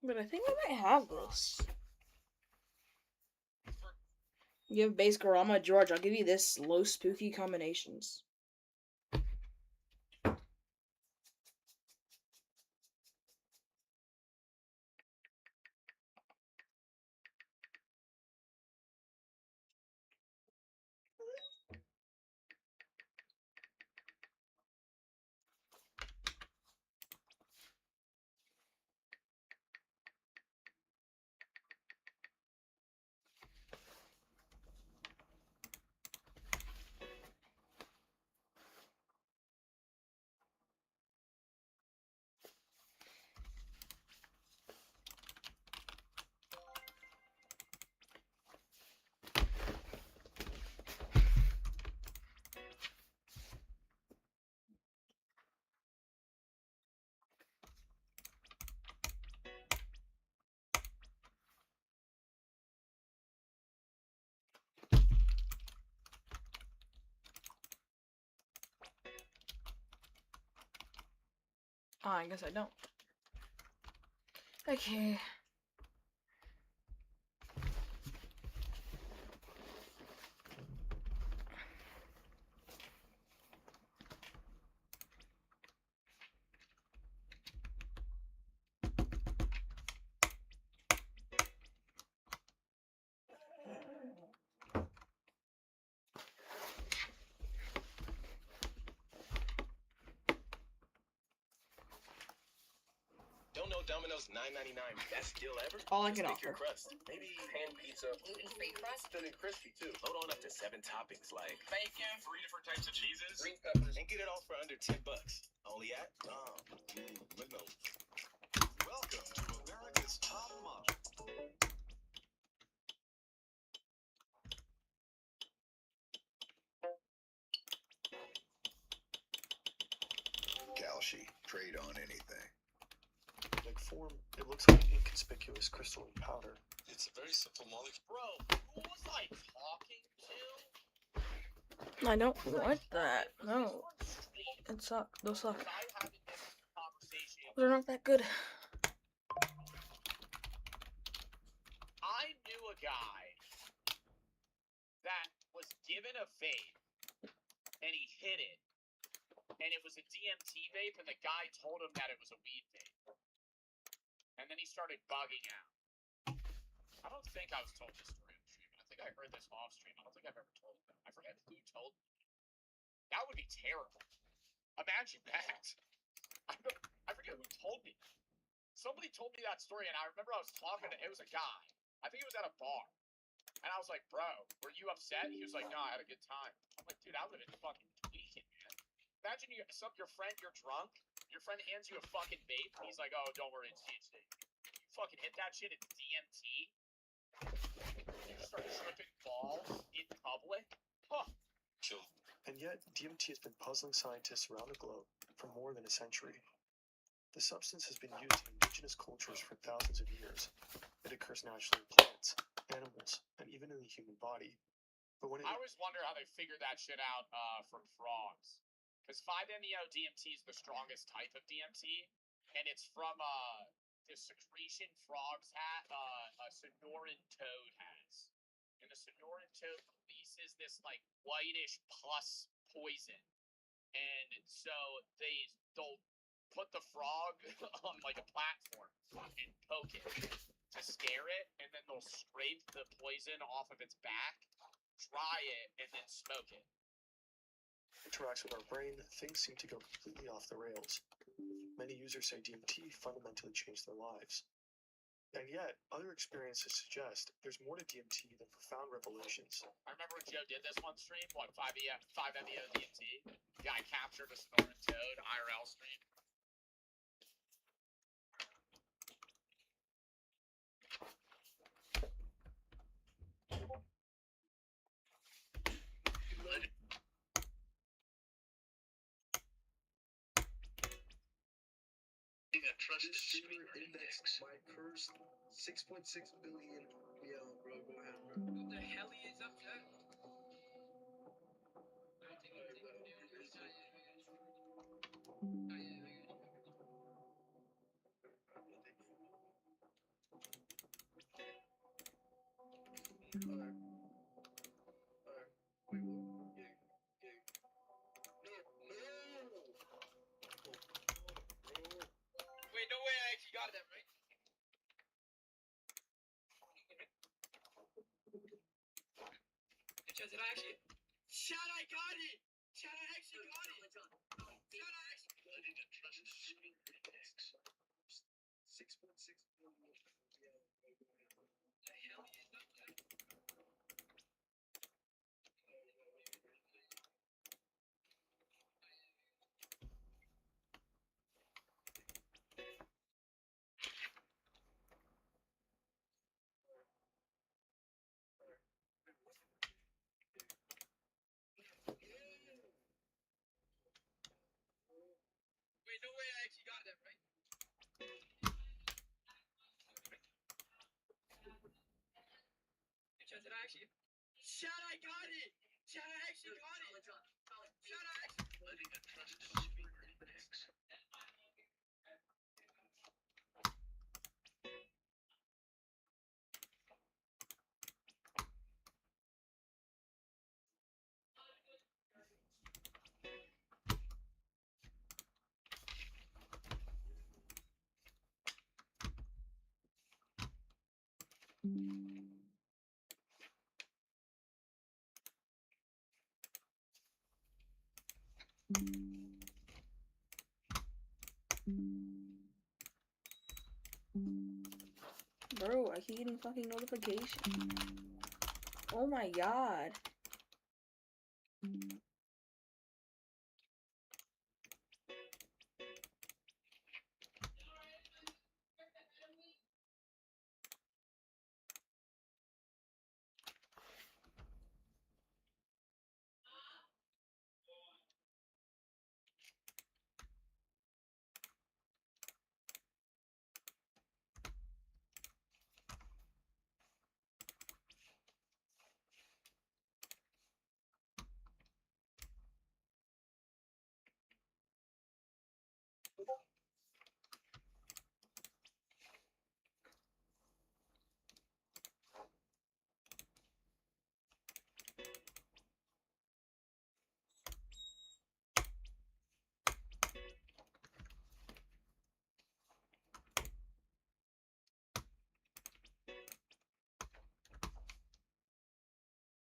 E: But I think I might have this. You have base Garama, George. I'll give you this low spooky combinations. Oh, I guess I don't. Okay.
B: Don't know Domino's $9.99 best deal ever?
E: All I can
B: Just pick your
E: offer.
B: crust. Maybe pan pizza.
H: Gluten-free crust?
B: Thin and crispy too. Load on up to 7 toppings like
F: Bacon, 3 different types of cheeses.
B: green peppers and get it all for under $10. Only at McDonald's.
G: Welcome to America's Top Model.
B: Calci, trade on anything.
I: Like form, it looks like inconspicuous crystalline powder.
G: It's a very simple molecule.
D: Bro, who was I talking to?
E: I don't want that. No. It sucks. Those suck.
D: I haven't been in a conversation.
E: They're not that good.
D: I knew a guy that was given a vape and he hit it. And it was a DMT vape, and the guy told him that it was a weed vape. And then he started bugging out. I don't think I was told this story on stream. I think I heard this off stream. I don't think I've ever told it. I forget who told me. That would be terrible. Imagine that. I forget who told me. Somebody told me that story, and I remember I was talking to, it was a guy. I think he was at a bar. And I was like, bro, were you upset? He was like, no, I had a good time. I'm like, dude, I would have been fucking tweaking, man. Imagine your friend, you're drunk, Your friend hands you a fucking vape, and he's like, "Oh, don't worry, it's THC." You fucking hit that shit, it's DMT. You start tripping balls in public. Huh.
I: And yet, DMT has been puzzling scientists around the globe for more than a century. The substance has been used in indigenous cultures for thousands of years. It occurs naturally in plants, animals, and even in the human body. But when it
D: I always wonder how they figured that shit out from frogs. Because 5-MeO DMT is the strongest type of DMT, and it's from the secretion frogs have, a Sonoran toad has. And the Sonoran toad releases this like whitish pus poison. And so they'll put the frog on like a platform and poke it to scare it, and then they'll scrape the poison off of its back, dry it, and then smoke it.
I: interacts with our brain, things seem to go completely off the rails. Many users say DMT fundamentally changed their lives. And yet, other experiences suggest there's more to DMT than profound revelations.
D: I remember when Joe did this one stream, 5-MeO DMT. Guy captured a Sonoran toad, IRL stream.
H: Trust shooter index. My first 6.6 billion. Yeah, bro, go ahead, bro.
J: What the hell is up to that? Wait, no way, I actually got them, right? Did I actually? Shut, I got it! Shut, I actually got it! Shut, I actually got it!
H: Trust shooting index. 6.6 billion. Yeah, bro, go ahead, bro.
J: What the hell is up to that? Wait, no way, I actually got them, right? Did I actually? Shut, I got it! Shut, I actually got it! Shut, I actually.
H: Trust shooting index.
E: Bro, I keep getting fucking notifications. Oh my god.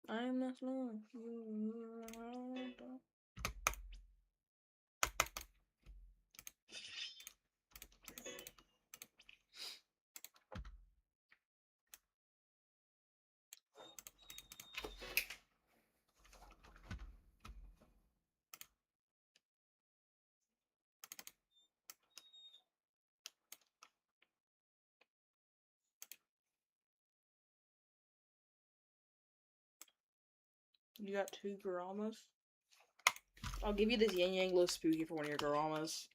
E: I'm not slow. You got 2 Garamas? I'll give you this Yin Yang Glow Spooky for one of your Garamas.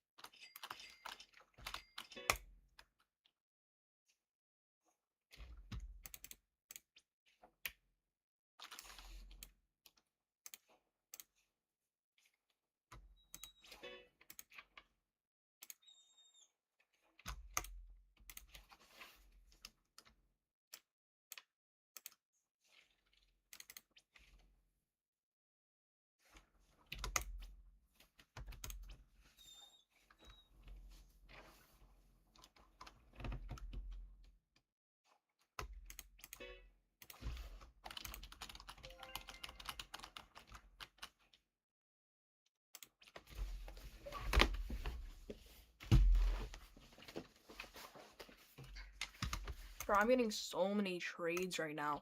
E: Bro, I'm getting so many trades right now.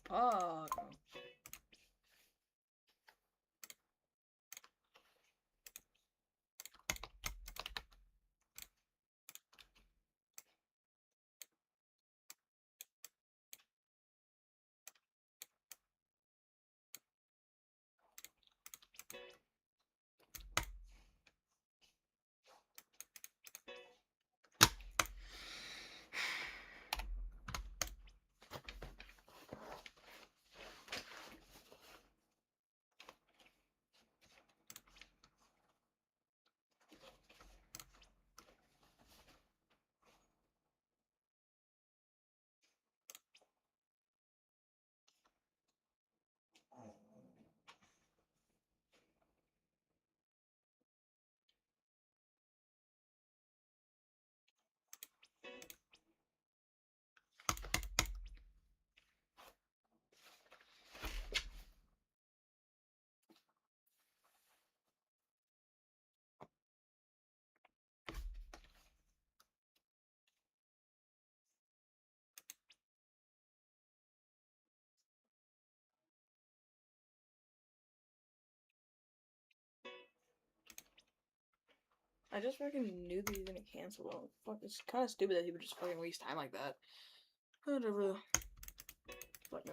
E: Fuck. I just fucking knew that he was gonna cancel though. Fuck, it's kind of stupid that he would just fucking waste time like that. Whatever. Fuck no.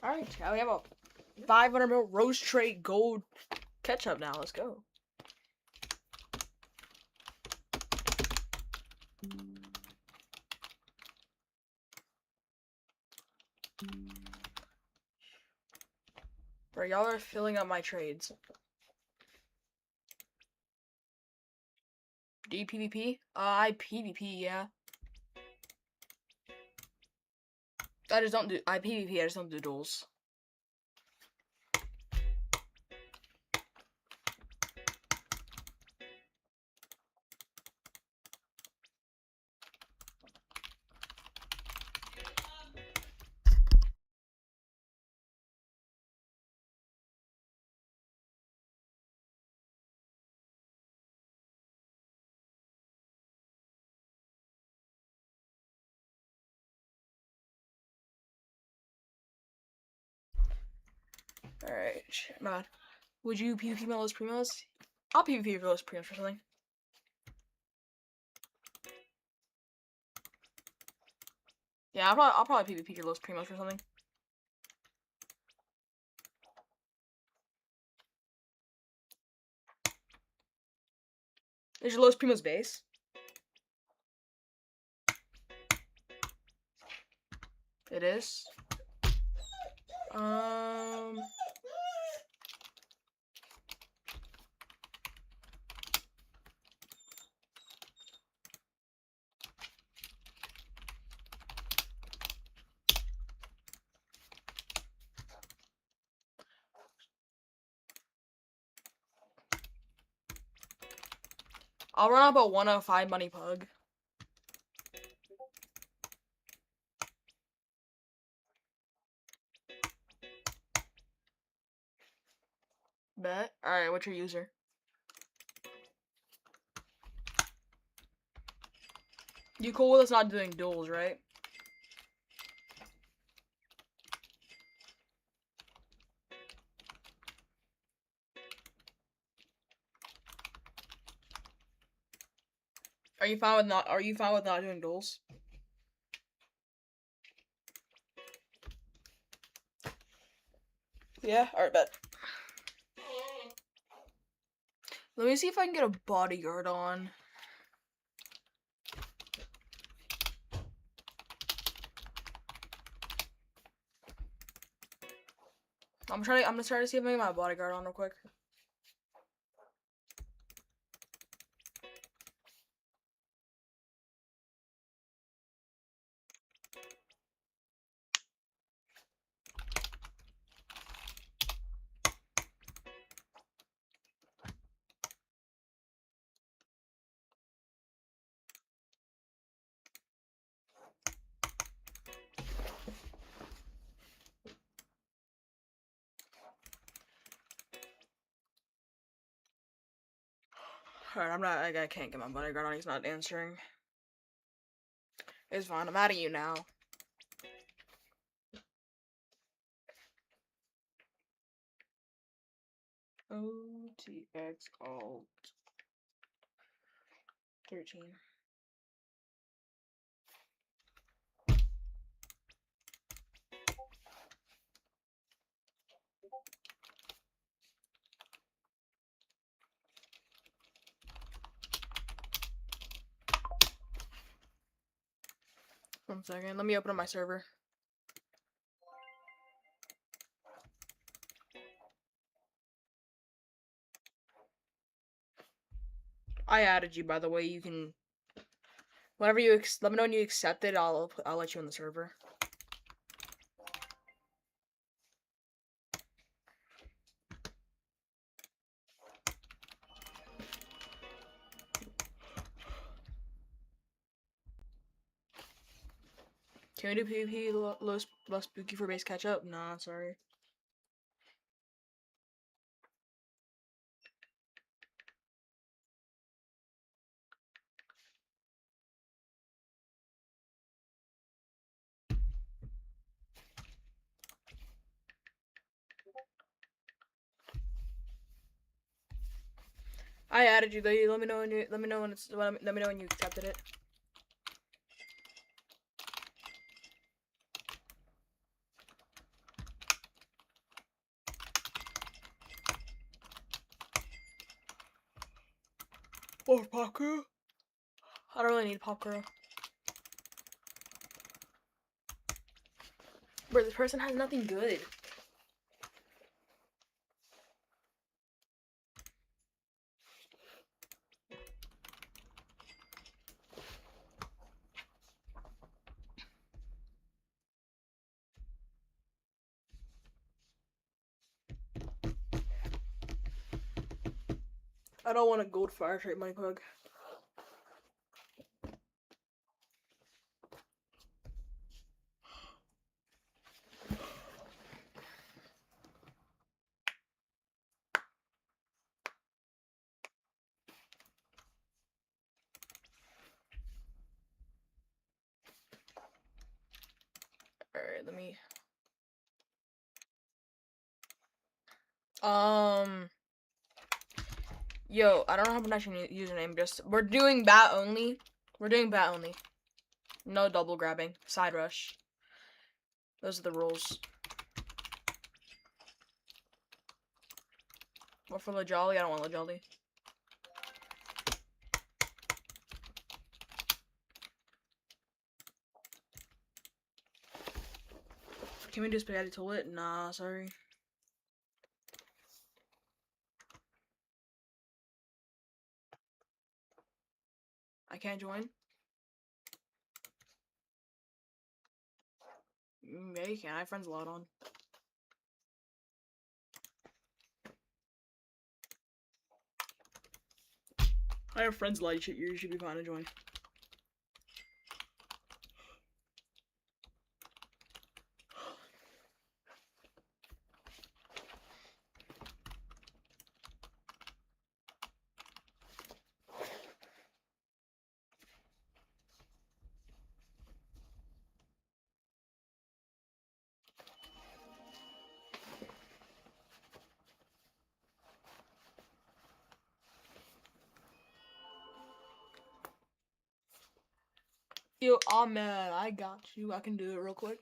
E: Alright, now we have a 500ml Roast Tray Gold ketchup now. Let's go. Bro, y'all are filling up my trades. Do you PvP? I PvP, yeah. I PvP, I just don't do duels. Alright, man. Would you PvP my Los Primos? I'll PvP your Los Primos for something. Yeah, I'll probably PvP your Los Primos for something. Is your Los Primos base? It is. I'll run up a 105 money pug. Bet. Alright, what's your user? You cool with us not doing duels, right? Are you fine with not doing duels? Yeah, alright, bet. Let me see if I can get a bodyguard on. I'm gonna try to see if I can get my bodyguard on real quick. Alright, I can't get my bodyguard on, he's not answering. It's fine, I'm out of you now. OTX alt 13. One second, let me open up my server. I added you, by the way. You can, whenever you let me know when you accept it. I'll let you in the server. Can we do PvP low spooky for base catch up? Nah, sorry. I added you though. Let me know when you let me know when you accepted it. Oh, pop crew? I don't really need pop crew. Bro, this person has nothing good. I don't want a gold fire trait money pug. Alright, let me yo, I don't know how to pronounce your username, just we're doing bat only. We're doing bat only. No double grabbing. Side rush. Those are the rules. What for La Jolly? I don't want La Jolly. Can we do spaghetti toilet? Nah, sorry. I can't join. Yeah, you can. I have friends a lot on. I have friends a lot. You should be fine to join. Yo, Ahmed, I got you. I can do it real quick.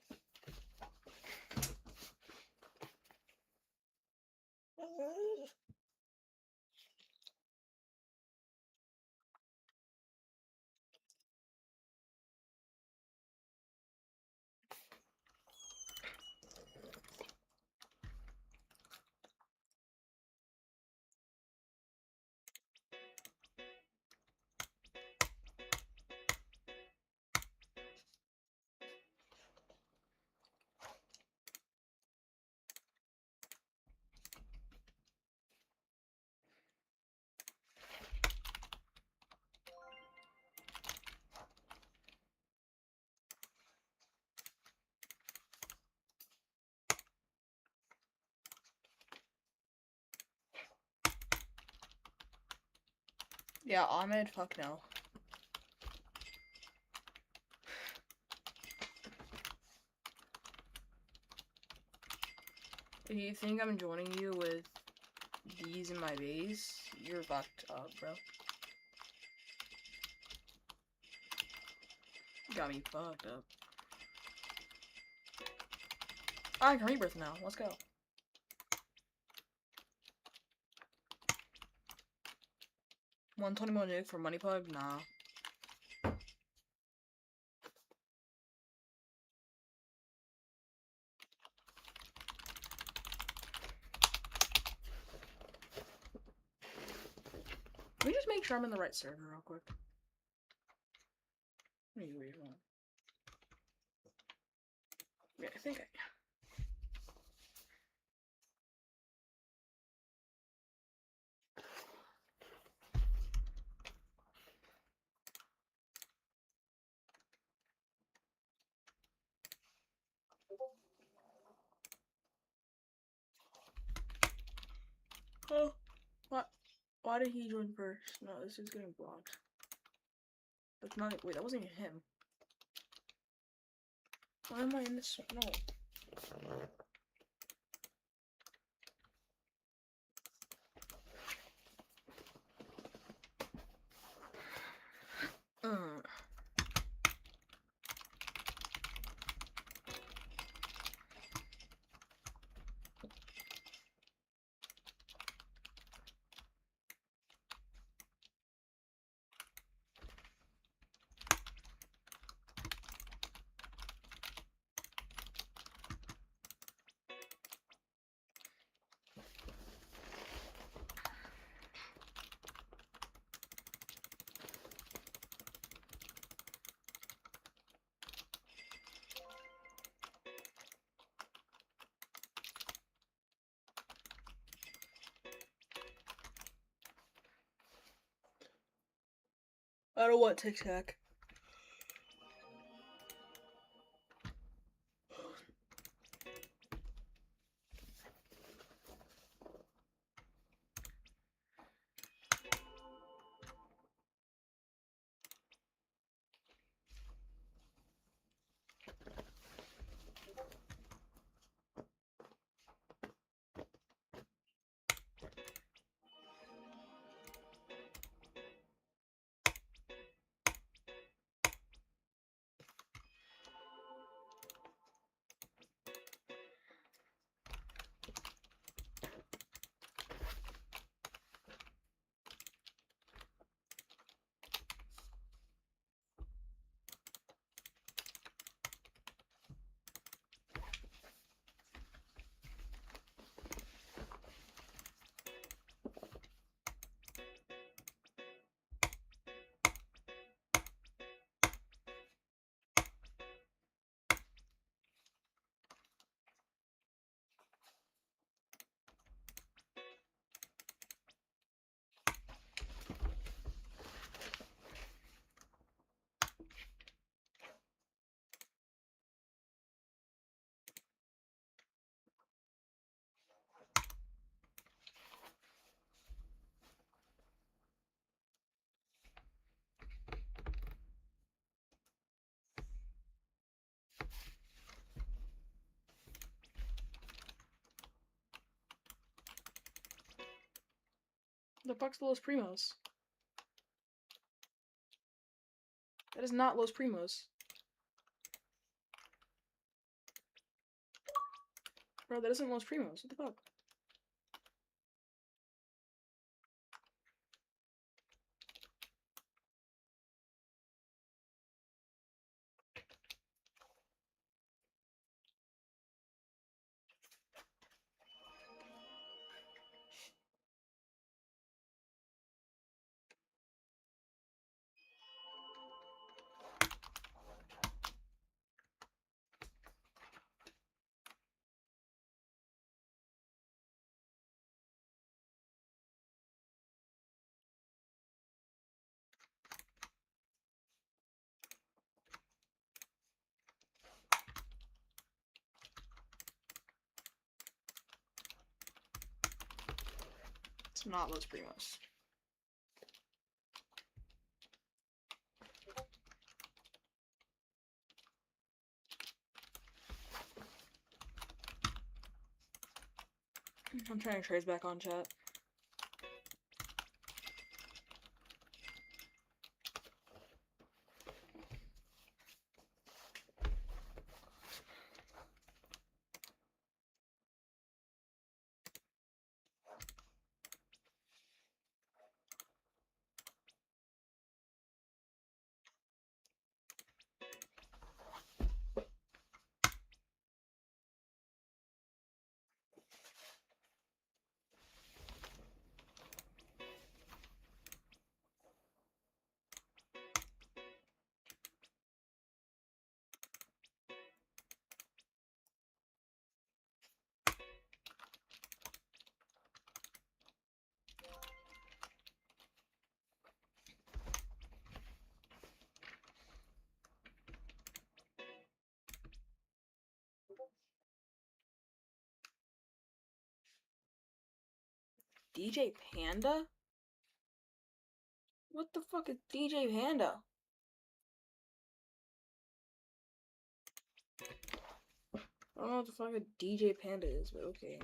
E: Yeah, Ahmed, fuck no. If you think I'm joining you with these in my base, you're fucked up, bro. Got me fucked up. I can rebirth now. Let's go. $120 more nuke for money pub? Nah. Let me just make sure I'm in the right server real quick. Let me read one. Yeah, I think I. Oh, what? Why did he join first? No, this is getting blocked. That's not. Wait, that wasn't even him. Why am I in this? No. I don't want Tic Tac. The fuck's Los Primos? That is not Los Primos. Bro, that isn't Los Primos. What the fuck? It's not Los Primos. I'm trying to trace back on chat. DJ Panda? What the fuck is DJ Panda? I don't know what the fuck a DJ Panda is, but okay.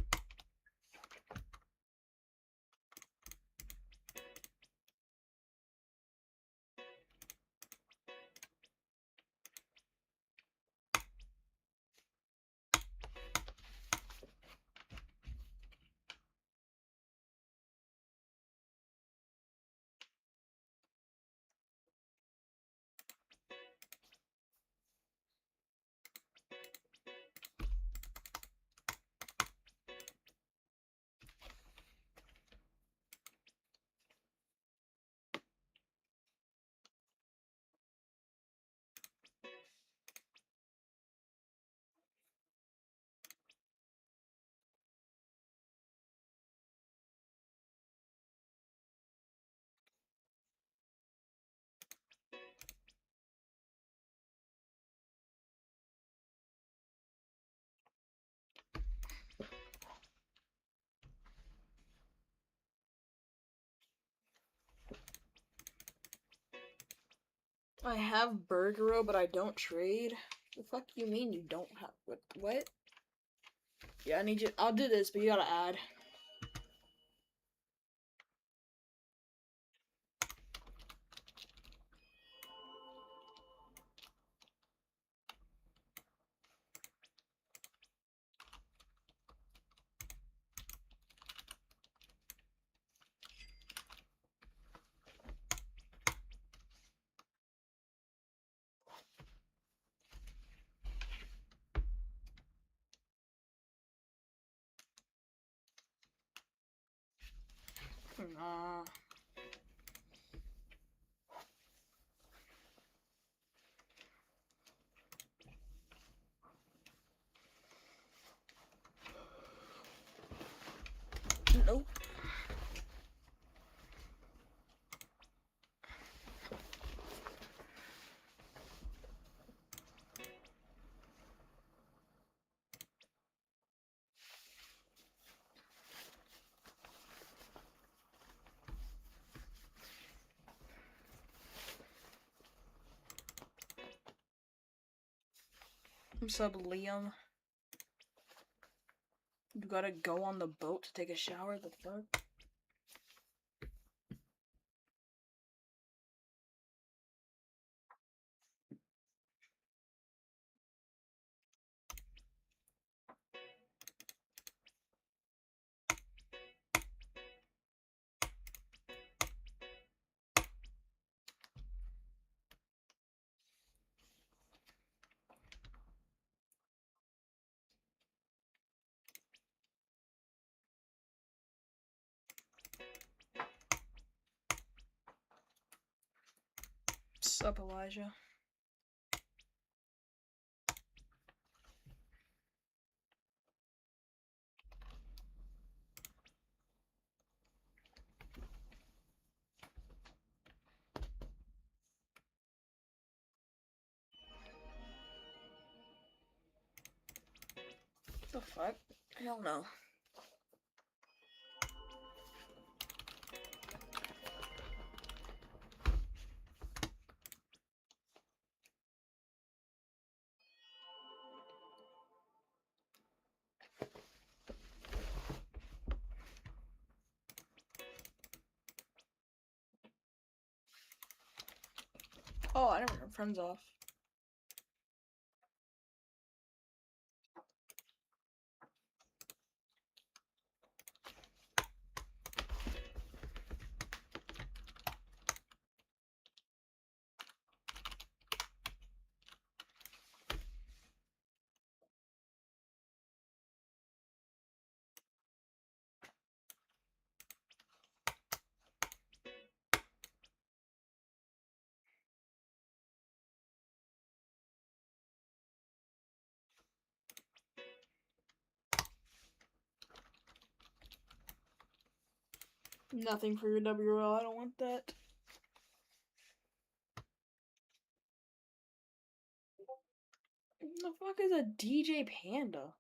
E: I have Burgero, but I don't trade. The fuck do you mean you don't have what? Yeah, I need you. I'll do this, but you gotta add. Nah. Nope. What's up, Liam? You gotta go on the boat to take a shower? The fuck? up, Elijah? What the fuck? Hell no. Oh, I never turned friends off. Nothing for your WL, I don't want that. What the fuck is a DJ Panda?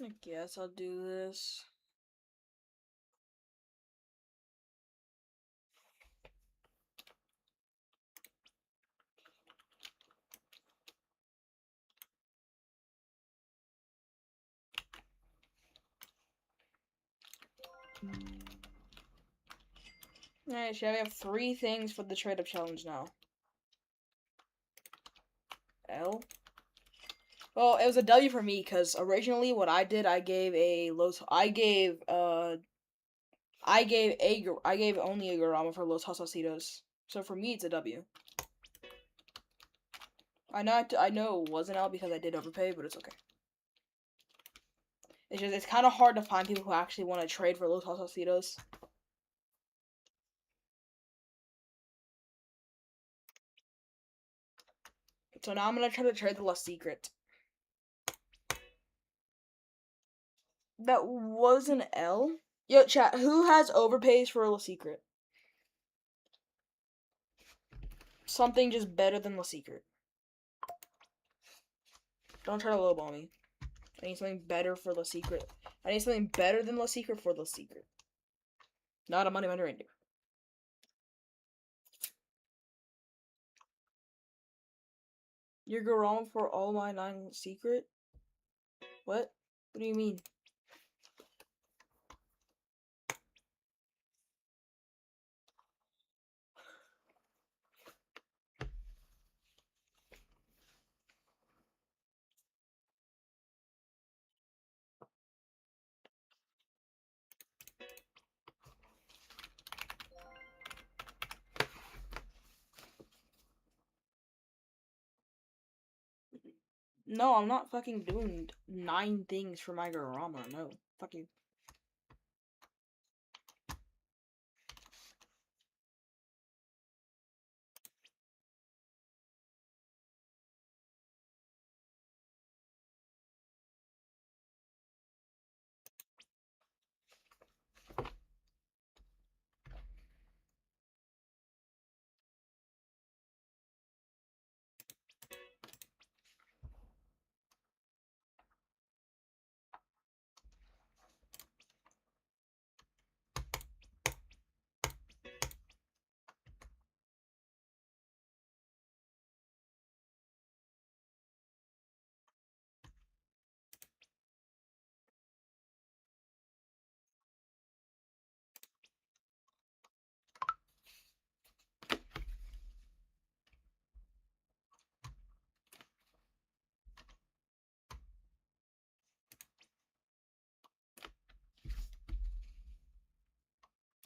E: I guess I'll do this. Alright, shall we have 3 things for the trade-up challenge now? L? Well, it was a W for me, because originally what I did, I gave only a Garama for Los Hasacitos. So for me, it's a W. I know it wasn't L because I did overpay, but it's okay. It's kind of hard to find people who actually want to trade for Los Hasacitos. So now I'm gonna try to trade the La Secret. That was an L? Yo, chat, who has overpays for a La Secret? Something just better than La Secret. Don't try to lowball me. I need something better for La Secret. I need something better than La Secret for La Secret. Not a money man reindeer. You're wrong for all my 9 secret? What? What do you mean? No, I'm not fucking doing 9 things for my Garama. No. Fuck you.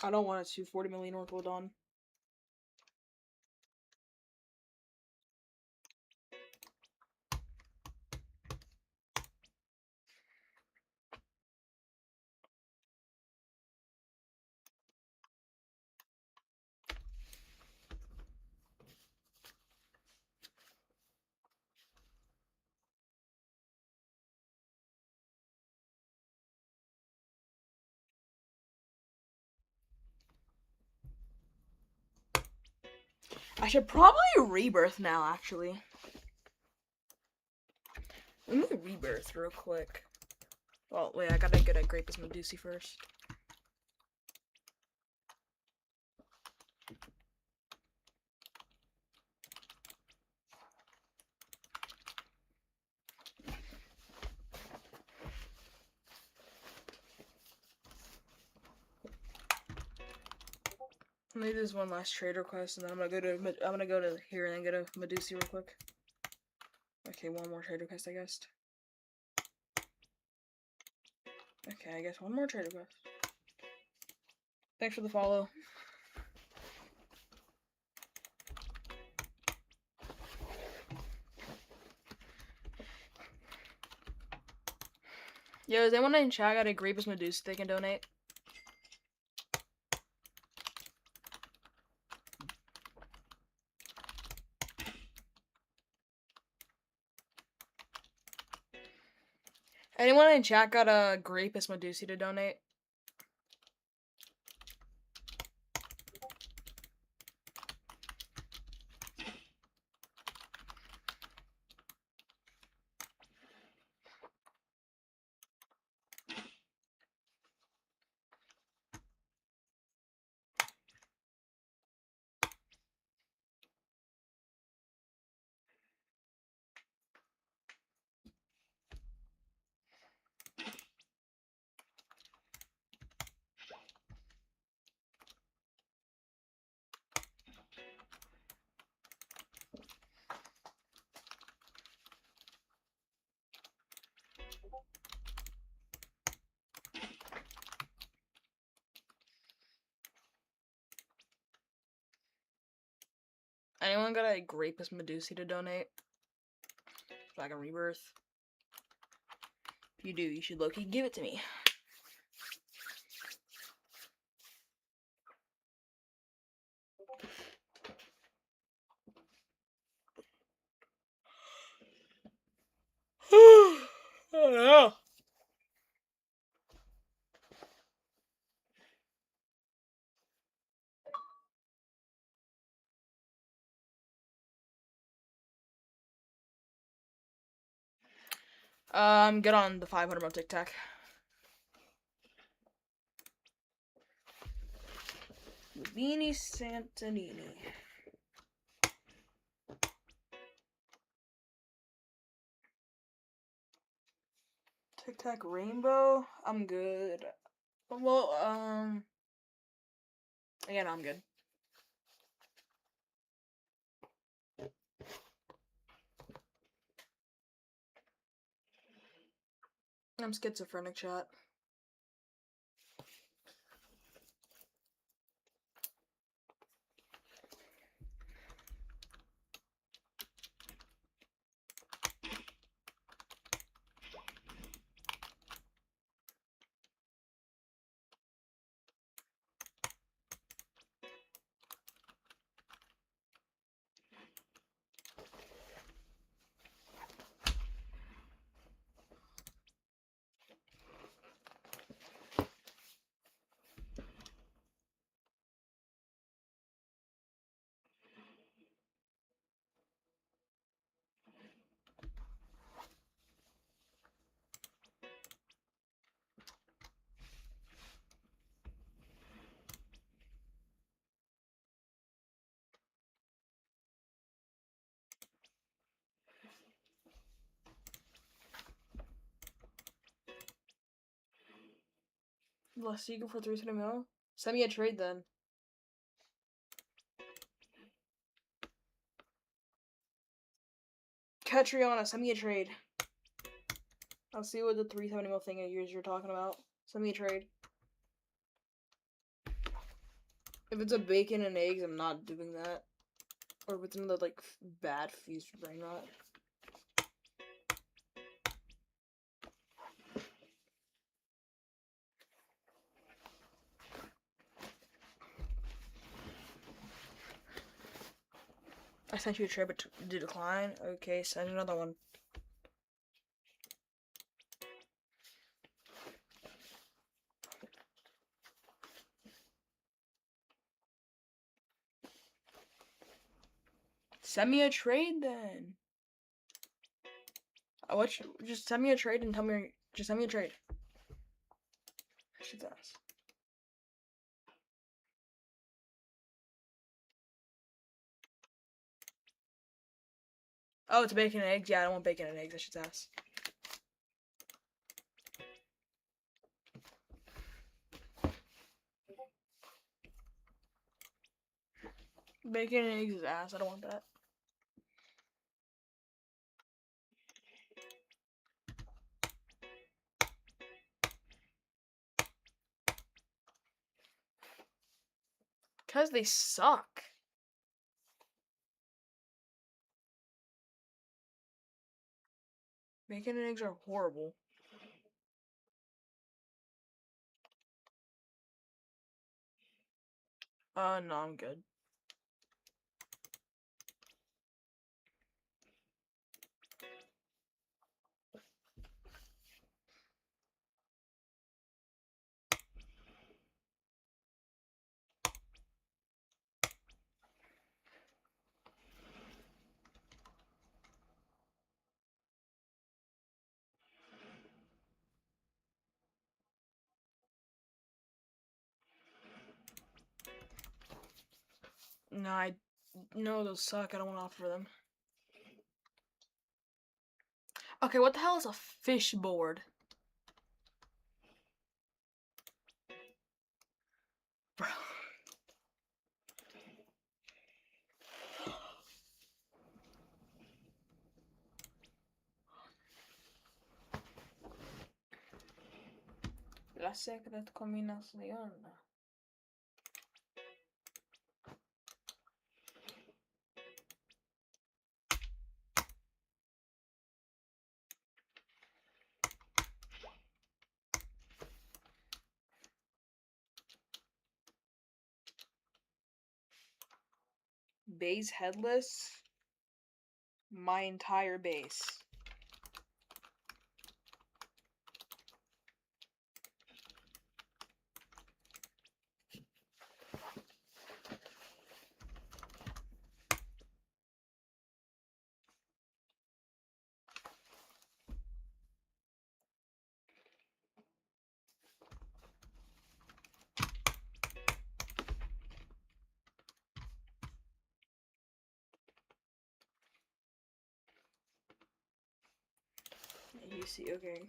E: I don't want it to 40 million workload on. I should probably rebirth now, actually. Let me rebirth real quick. Oh, wait, I gotta get a Grapus Medusi first. Maybe there's one last trade request, and then I'm gonna go to here and then get a Medusi real quick. Okay, one more trade request, I guess. Okay, I guess one more trade request. Thanks for the follow. Yo, is anyone in chat got a Grapus Medusi they can donate? Anyone in chat got a Grapus Medusi to donate? Anyone got a Grapus Medusi to donate? So I can rebirth? If you do, you should low-key give it to me. Oh no. Get on the 500 month TikTok. Beanie Santanini. TikTok Rainbow? I'm good. Well, yeah, no, I'm good. I'm schizophrenic, chat. Less Seagull for 300 mil? Send me a trade then. Catriona, send me a trade. I'll see what the 370 mil thing of yours you're talking about. Send me a trade. If it's a bacon and eggs, I'm not doing that. Or if it's another like bad feast for brain rot. I sent you a tray, but to decline. Okay, send another one. Send me a trade then. Just send me a trade and tell me. Just send me a trade. Shit's ass. Oh, it's bacon and eggs. Yeah, I don't want bacon and eggs. That shit's ass. Bacon and eggs is ass. I don't want that. Because they suck. Bacon and eggs are horrible. No, I'm good. No, those suck. I don't want to offer them. Okay, what the hell is a fish board? Bro. La secret combinación. Base headless. My entire base. You see, okay.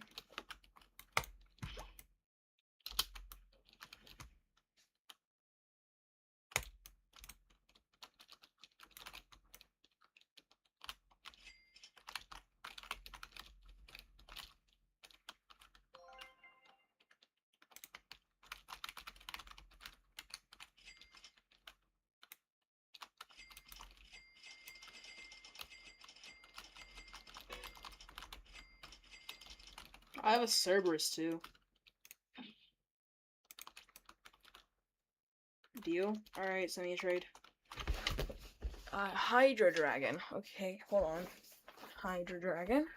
E: I have a Cerberus too. Deal? Alright, send me a trade. Hydra Dragon. Okay, hold on. Hydra Dragon.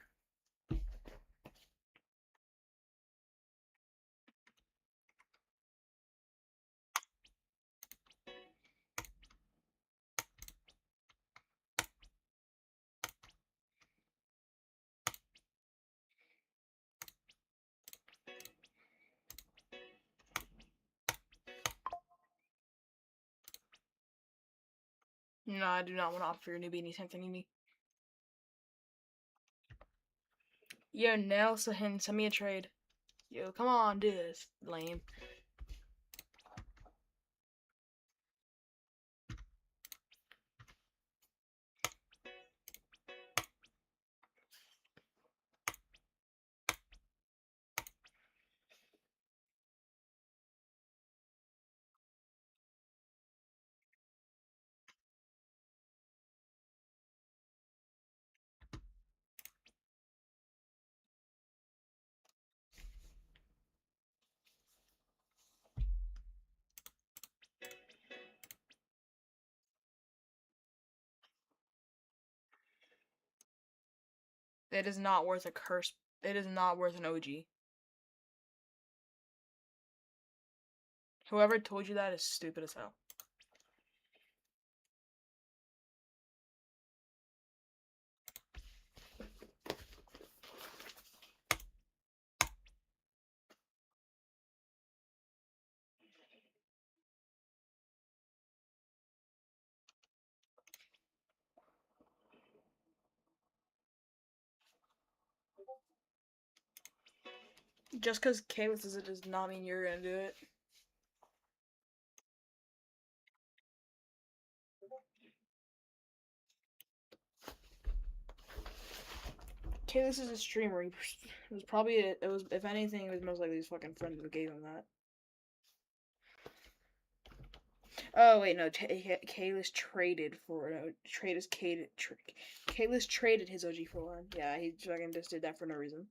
E: No, I do not want to offer your newbie anytime soon. Yo, Nelson, send me a trade. Yo, come on, do this. Lame. It is not worth a curse. It is not worth an OG. Whoever told you that is stupid as hell. Just because Kayla says it does not mean you're gonna do it. Kayla is a streamer. It was probably it was if anything, it was most likely his fucking friend who gave him that. Oh wait, no. Kayla's traded for Kayla's traded his OG for one. Yeah, he fucking just did that for no reason.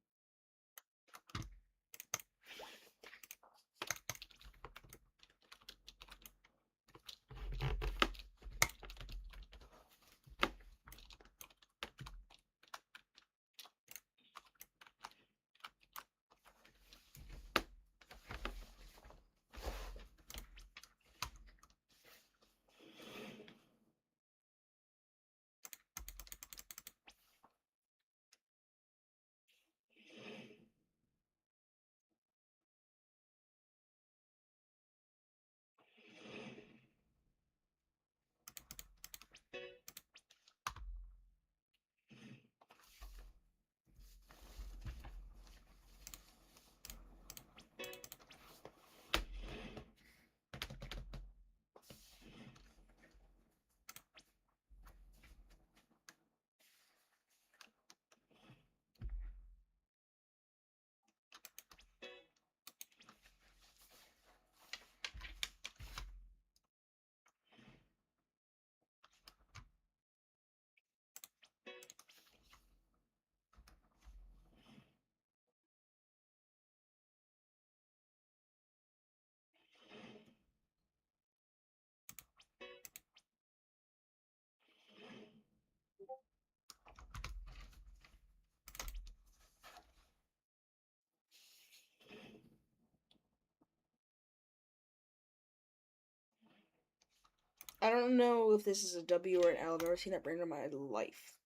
E: I don't know if this is a W or an L. I've never seen that brain in my life.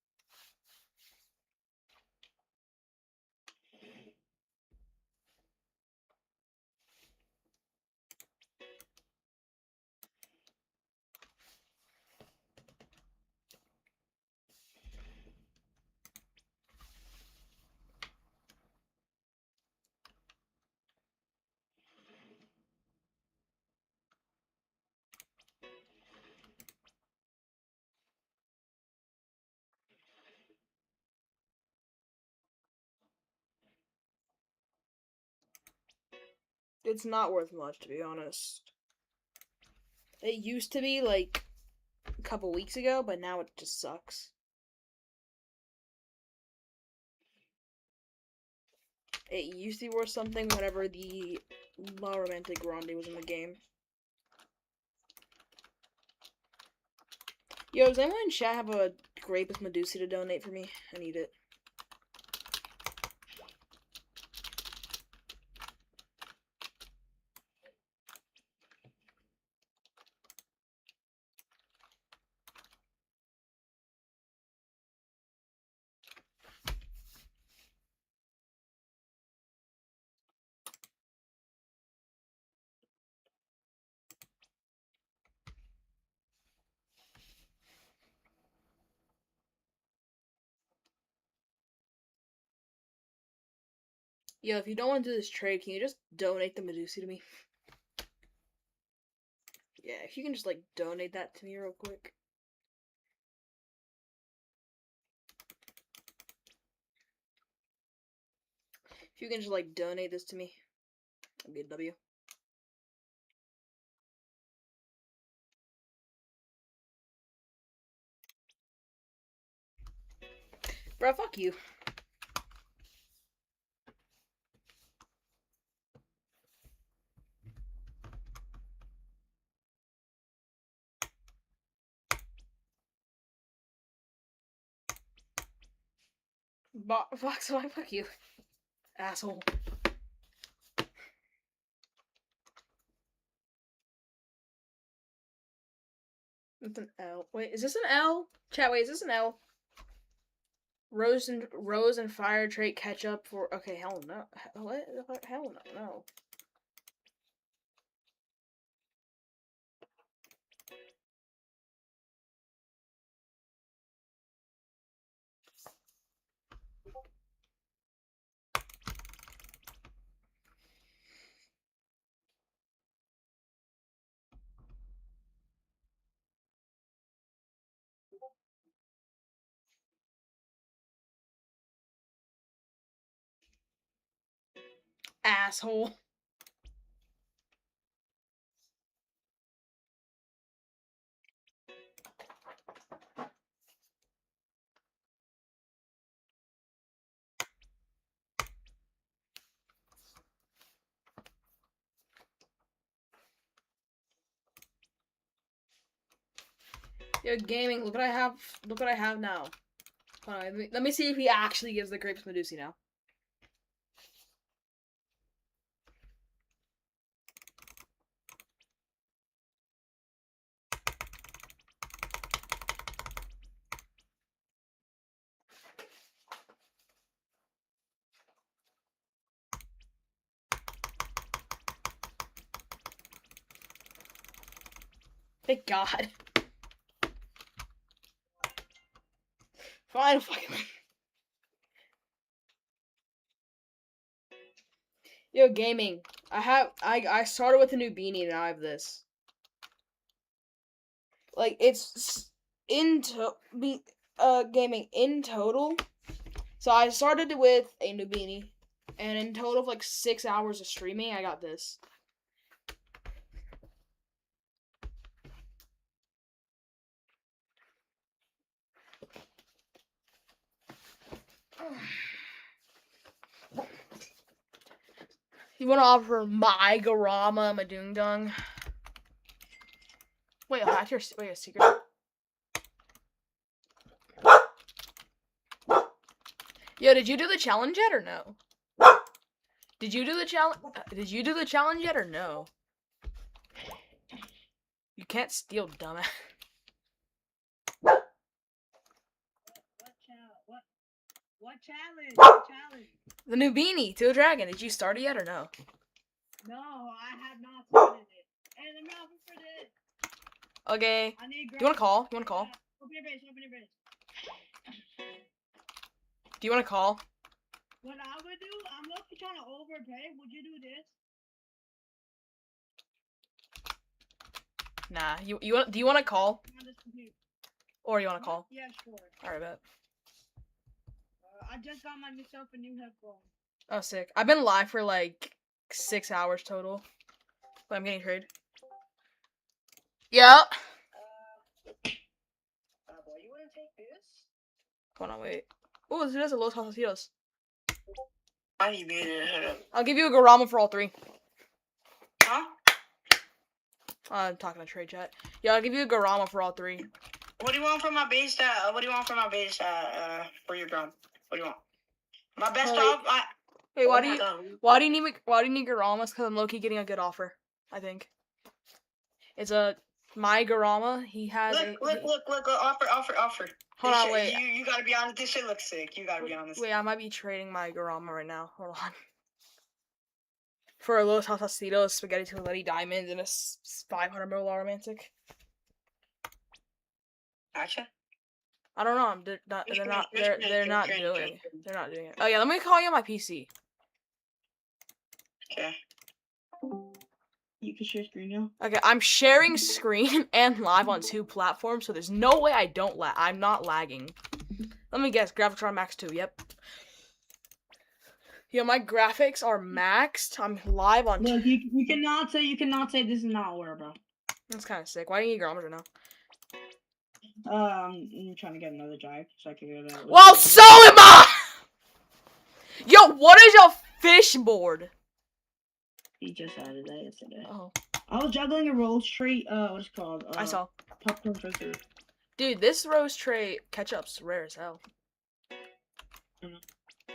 E: It's not worth much, to be honest. It used to be like a couple weeks ago, but now it just sucks. It used to be worth something whenever the La Romantic Grande was in the game. Yo, does anyone in chat have a grape with Medusa to donate for me? I need it. Yo, if you don't want to do this trade, can you just donate the Medusa to me? Yeah, if you can just, like, donate that to me real quick. If you can just, like, donate this to me, that'd be a W. Bro, fuck you. Fox, why fuck you, asshole. It's an L. Wait, is this an L? Chat, wait, is this an L? Rose and fire trait ketchup for. Okay, hell no. What? Hell no. No. Asshole. Yo, gaming. Look what I have. Look what I have now. Hold on, let me see if he actually gives the grapes Medusi now. Thank God. Fine, fucking. Yo, gaming. I started with a new beanie and now I have this. Like it's gaming in total. So I started with a new beanie, and in total of like 6 hours of streaming, I got this. You want to offer my Garama, my Doong Dung? Wait, that's your a secret. Yo, did you do the challenge yet or no? Did you do the challenge? Did you do the challenge yet or no? You can't steal, dumbass.
J: What challenge? What challenge?
E: The new beanie to a dragon. Did you start it yet or no?
J: No, I have not started it. Hey, let me offer for this.
E: Okay.
J: I need.
E: You wanna call? You wanna call?
J: Open your base. Open your base.
E: Do you wanna call?
J: What I would do, I'm looking trying to overpay. Would you do this?
E: Nah. Do you wanna call?
J: On this computer.
E: Or you wanna call?
J: Yeah, sure.
E: Alright, bet.
J: I just got myself a new headphone.
E: Oh, sick. I've been live for like 6 hours total. But I'm getting trade. Yeah.
J: Boy, you wanna take this?
E: Hold on, wait. Oh, this is a Los Salsitos.
J: I need it.
E: I'll give you a Garama for all three.
J: Huh?
E: I'm talking to trade chat. Yeah, I'll give you a Garama for all three.
J: What do you want from my base? What do you want from my base? For your drum? What do you want? My best dog.
E: Wait, why do you need Garamas? Because I'm low-key getting a good offer. I think it's a my Garama. He has
J: look. Offer.
E: Hold on, wait.
J: You gotta be honest. This shit looks sick. You gotta be honest.
E: Wait, I might be trading my Garama right now. Hold on. For a Los Salsitos, Spaghetti Toletti Diamonds, and a 500 ml romantic.
J: Gotcha.
E: I don't know. They're not doing it. Oh yeah, let me call you on my PC.
J: Okay. You can share screen now.
E: Okay, I'm sharing screen and live on 2 platforms, so there's no way I'm not lagging. Let me guess, Graviton Max 2, yep. Yo, my graphics are maxed. I'm live on.
J: Look, you cannot say this is not where, bro.
E: That's kind of sick. Why do you need Garamas right now?
J: I'm trying to get another drive so I can get that.
E: Well, so am I! Yo, what is your fish board?
J: He just added that yesterday.
E: Oh.
J: I was juggling a rose trait, what's it called?
E: I saw.
J: Popcorn filter.
E: Dude, this rose tray ketchup's rare as hell.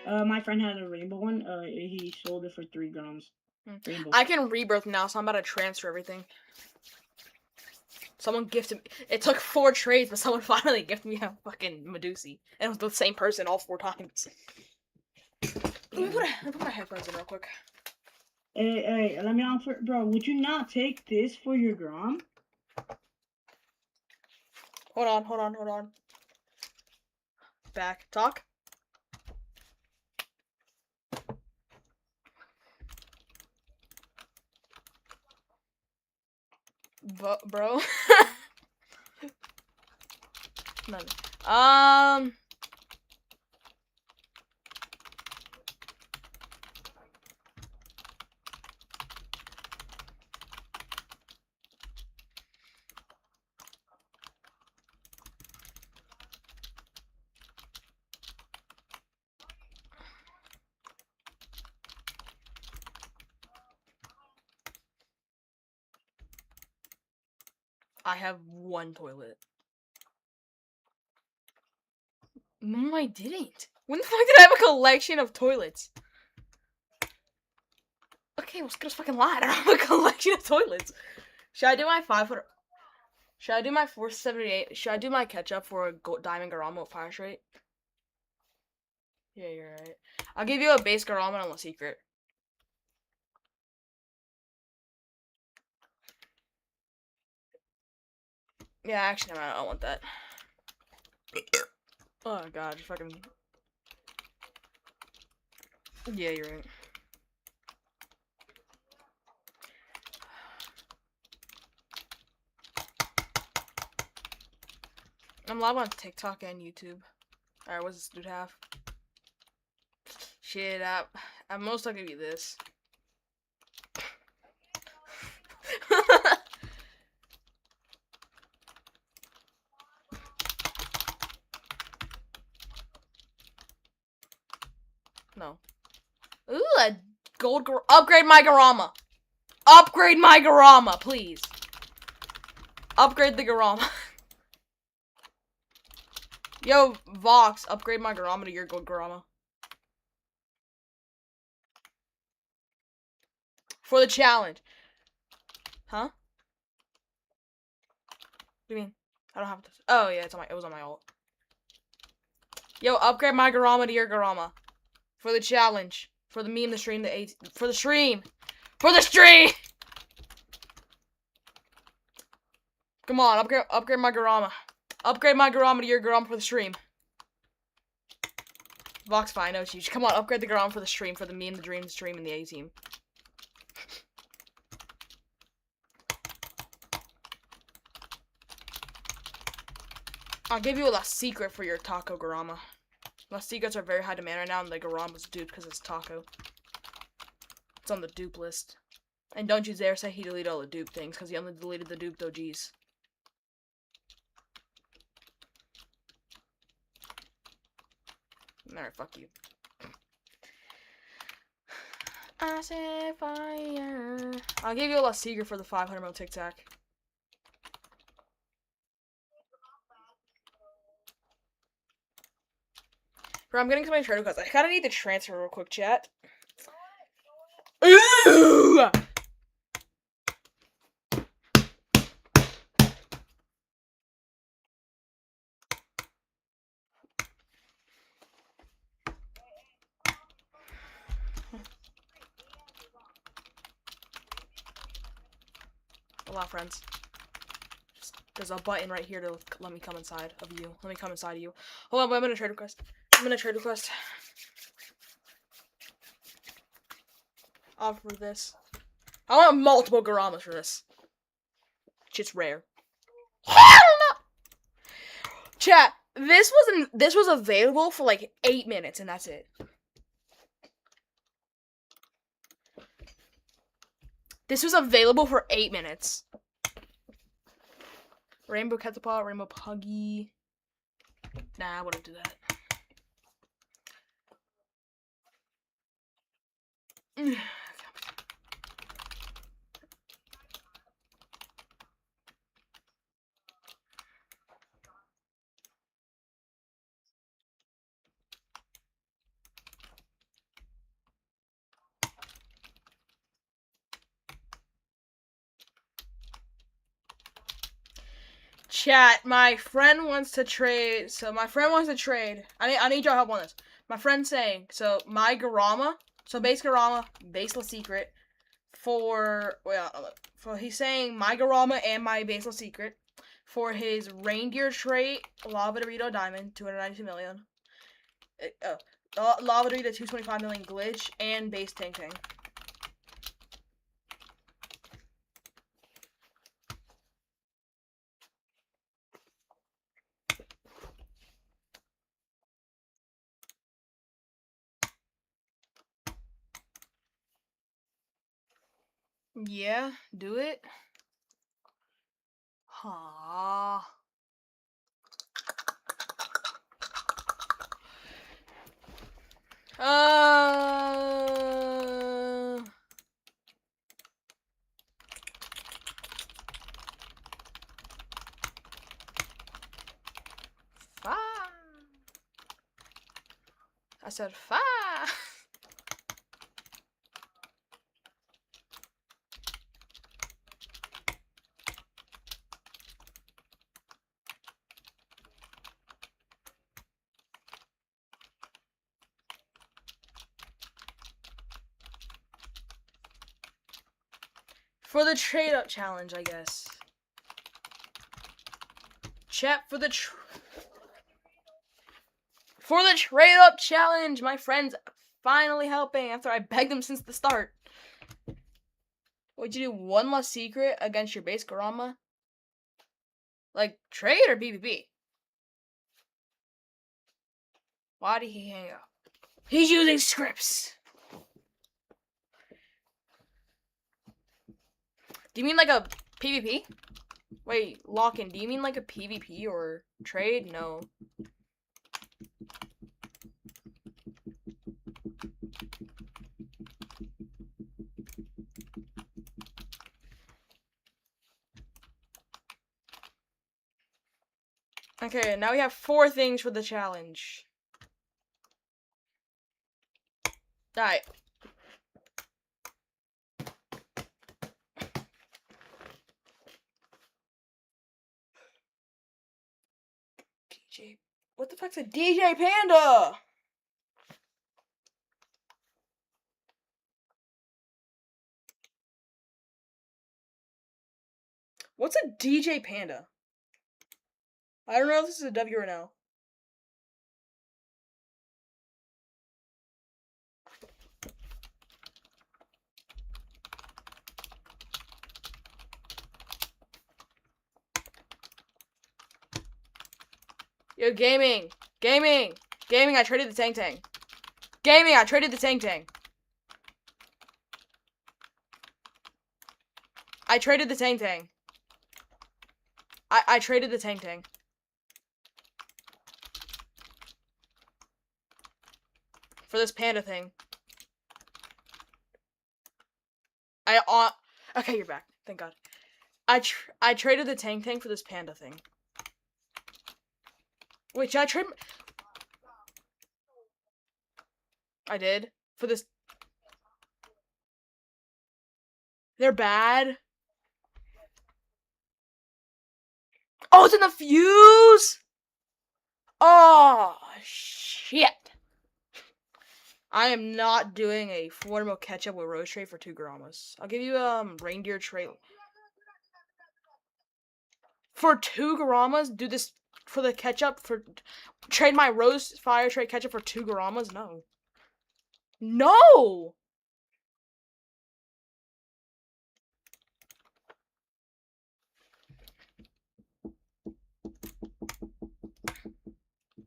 J: My friend had a rainbow one. He sold it for 3 grams. Rainbow.
E: I can rebirth now, so I'm about to transfer everything. Someone gifted me. It took 4 trades, but someone finally gifted me a fucking Medusi. And it was the same person all 4 times. Let me put my headphones in real quick.
J: Hey, let me offer, bro. Would you not take this for your gram?
E: Hold on. Back. Talk. Bro. None. I have 1 toilet. No, I didn't. When the fuck did I have a collection of toilets? Okay, well, let's fucking lie. I don't have a collection of toilets. Should I do my 500? Should I do my 478? Should I do my ketchup for a diamond Garama with fire rate? Yeah, you're right. I'll give you a base Garama and a secret. Yeah, actually, no, I don't want that. Oh god, just fucking. Yeah, you're right. I'm live on TikTok and YouTube. Alright, what's this dude have? Shit, at most I'll give you this. No. Ooh, a gold upgrade my Garama. Upgrade my Garama, please. Upgrade the Garama. Yo, Vox, upgrade my Garama to your gold Garama. For the challenge. Huh? What do you mean? I don't have to. Oh yeah, it was on my ult. Yo, upgrade my Garama to your Garama. For the challenge. For the meme, the stream, for the stream. For the stream! Come on, upgrade my Garama. Upgrade my Garama to your Garama for the stream. Vox fine, no huge. Come on, upgrade the Garama for the stream, for the meme, the dream, the stream, and the A-team. I'll give you a last secret for your taco Garama. Last secrets are very high demand right now, and the Garama's duped because it's taco. It's on the dupe list. And don't you dare say he deleted all the dupe things, because he only deleted the duped OGs. Alright, fuck you. I said fire. I'll give you a last secret for the 500 mil Tic Tac. Bro, I'm getting to my trader class. I kinda need to transfer real quick, chat. Ooh! Hello, friends. There's a button right here to let me come inside of you. Let me come inside of you. Hold on, I'm gonna trade request. Offer this. I want multiple Garamas for this. Shit's rare. Hell no! Chat, this was available for like 8 minutes and that's it. This was available for 8 minutes. Rainbow Catapult, Rainbow Puggy. Nah, I wouldn't do that. Chat, my friend wants to trade. So my friend wants to trade. I need your help on this. My friend's saying, so my Garama, so base Garama, baseless secret, he's saying my Garama and my baseless secret for his reindeer trait, Lava Dorito Diamond, 292 million. Lava Dorito 225 million glitch, and base Ting Ting. Yeah, do it. Aww. Fine. I said fine. For the trade-up challenge, I guess. Chat for the trade-up challenge. My friend's finally helping after I begged him since the start. Would you do one less secret against your base Garama? Like, trade or PvP? Why did he hang up? He's using scripts. Do you mean like a PvP? Wait, Lock-in, do you mean like a PvP or trade? No. Okay, now we have 4 things for the challenge. Alright. DJ. What the fuck's a DJ Panda? What's a DJ Panda? I don't know if this is a W or an L. Yo, gaming, I traded the Tang Tang. I traded the Tang Tang. I traded the Tang Tang. I traded the Tang Tang. For this panda thing. Okay, you're back. Thank God. I traded the Tang Tang for this panda thing. Wait, should I trade? I did. For this. They're bad. Oh, it's in the fuse! Oh, shit. I am not doing a 4 mil ketchup with rose tray for 2 Garamas. I'll give you reindeer tray. For 2 Garamas, do this for the ketchup for trade my rose fire tray ketchup for 2 Garamas? No. No!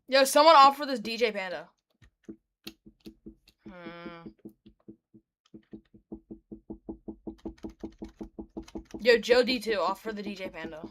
E: Yo, someone offer this DJ Panda. Yo, Joe D2, offer the DJ Panda.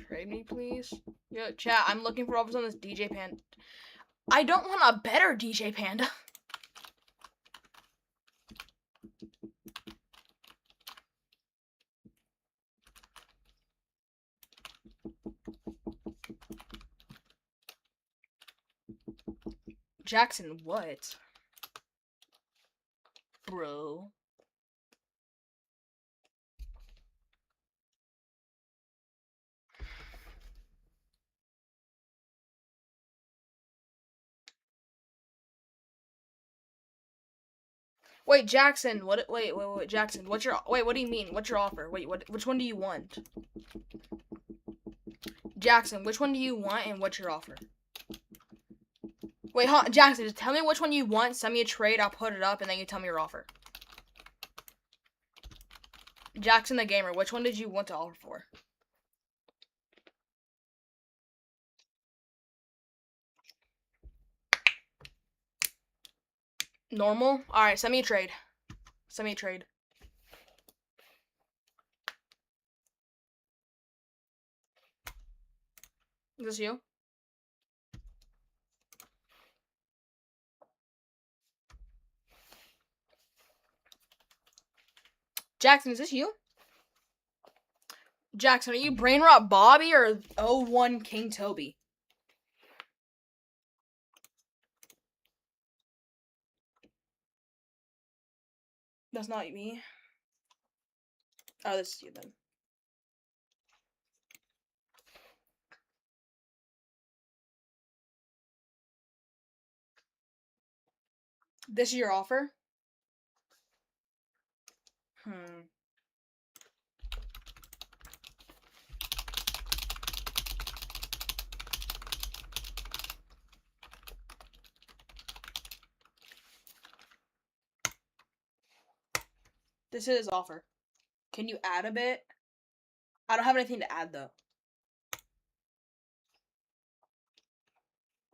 E: Trade me, please. Yo, chat, I'm looking for offers on this DJ Panda. I don't want a better DJ Panda. Jackson, what? Bro. Wait, Jackson, what? Wait, Jackson, what's your? Wait, what do you mean? What's your offer? Wait, what? Which one do you want? Jackson, which one do you want, and what's your offer? Wait, Jackson, just tell me which one you want. Send me a trade. I'll put it up, and then you tell me your offer. Jackson the gamer, which one did you want to offer for? Normal. All right, send me a trade. Send me a trade. Is this you? Jackson, is this you? Jackson, are you brainrot Bobby or 01 King Toby? That's not me. Oh, this is you then. This is your offer? This is his offer. Can you add a bit? I don't have anything to add though.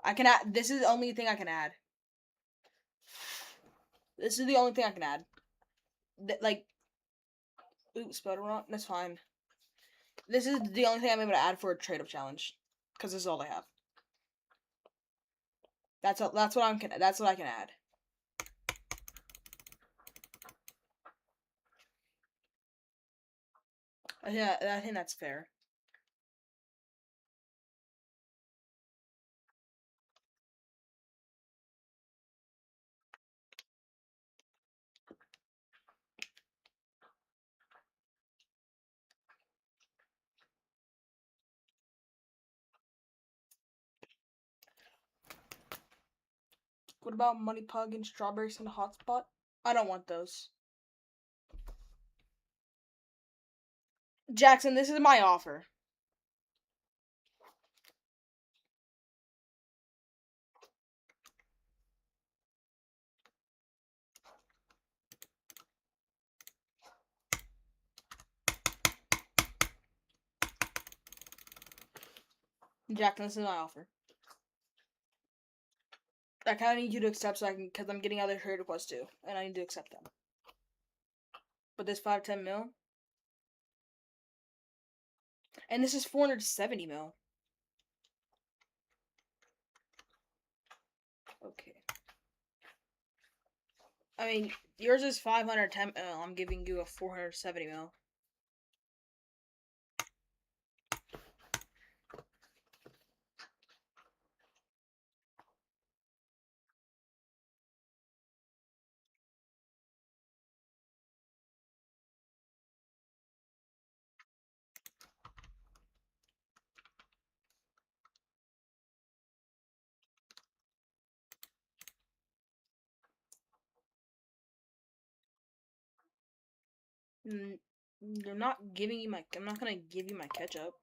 E: I can add. This is the only thing I can add. This is the only thing I can add. Like, oops, spelled wrong. That's fine. This is the only thing I'm able to add for a trade-up challenge, because this is all I have. That's what I can add. Yeah, I think that's fair. What about Money Pug and Strawberries and Hotspot? I don't want those. Jackson, this is my offer. Jackson, this is my offer. I kind of need you to accept so I can, because I'm getting other trade requests too, and I need to accept them. But this 510 mil, and this is 470 mil. Okay. I mean, yours is 510 mil. I'm giving you a 470 mil. You're not giving you my. I'm not gonna give you my ketchup.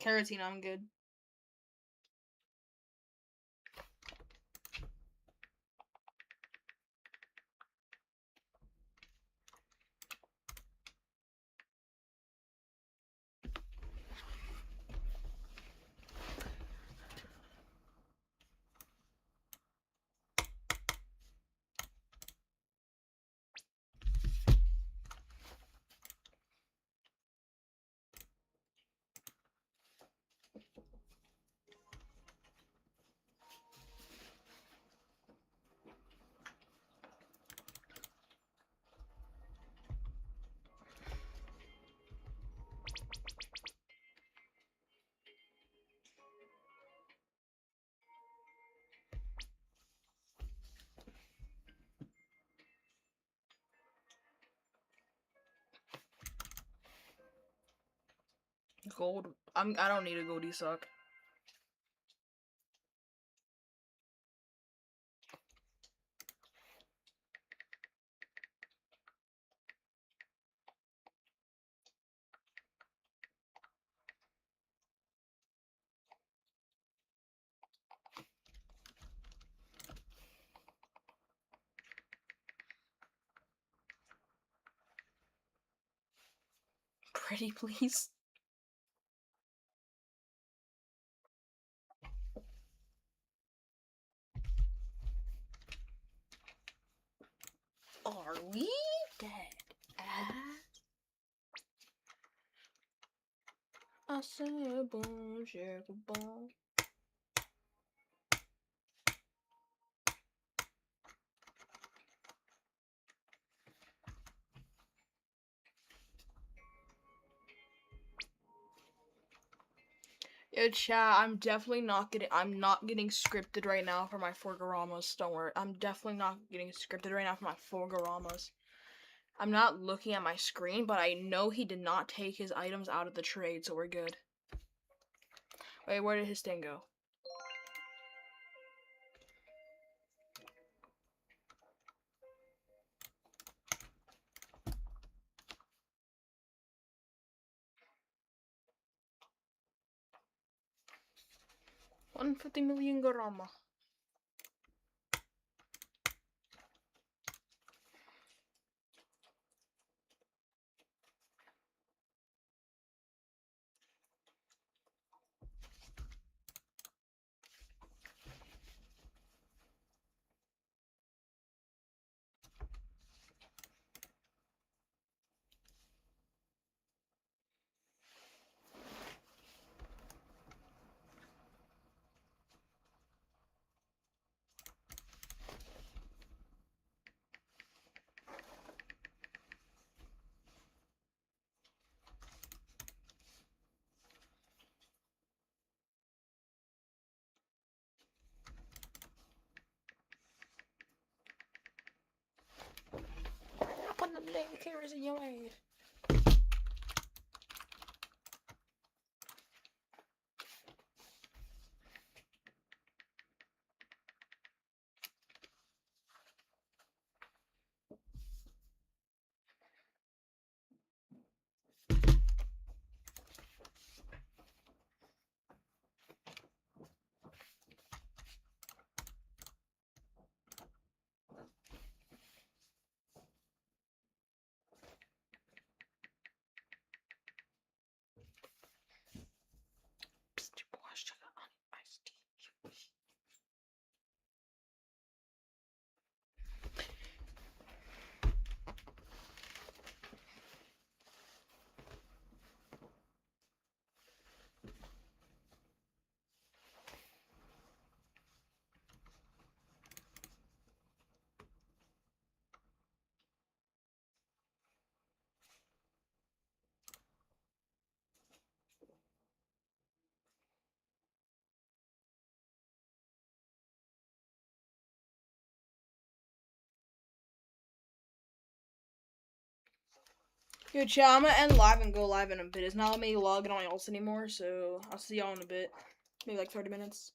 E: Carotene, I'm good. Gold. I don't need a goldie sock. Pretty please. Are we dead? I said boom, shake a boom. Yo, chat, I'm not getting scripted right now for my Forgoramas. Don't worry. I'm definitely not getting scripted right now for my Forgoramas. I'm not looking at my screen, but I know he did not take his items out of the trade, so we're good. Wait, where did his thing go? $150 million Gorama. Put the damn carrots in your ass. Yo, chat, I'm gonna end live and go live in a bit. It's not letting me log in on my else anymore, so I'll see y'all in a bit. Maybe like 30 minutes.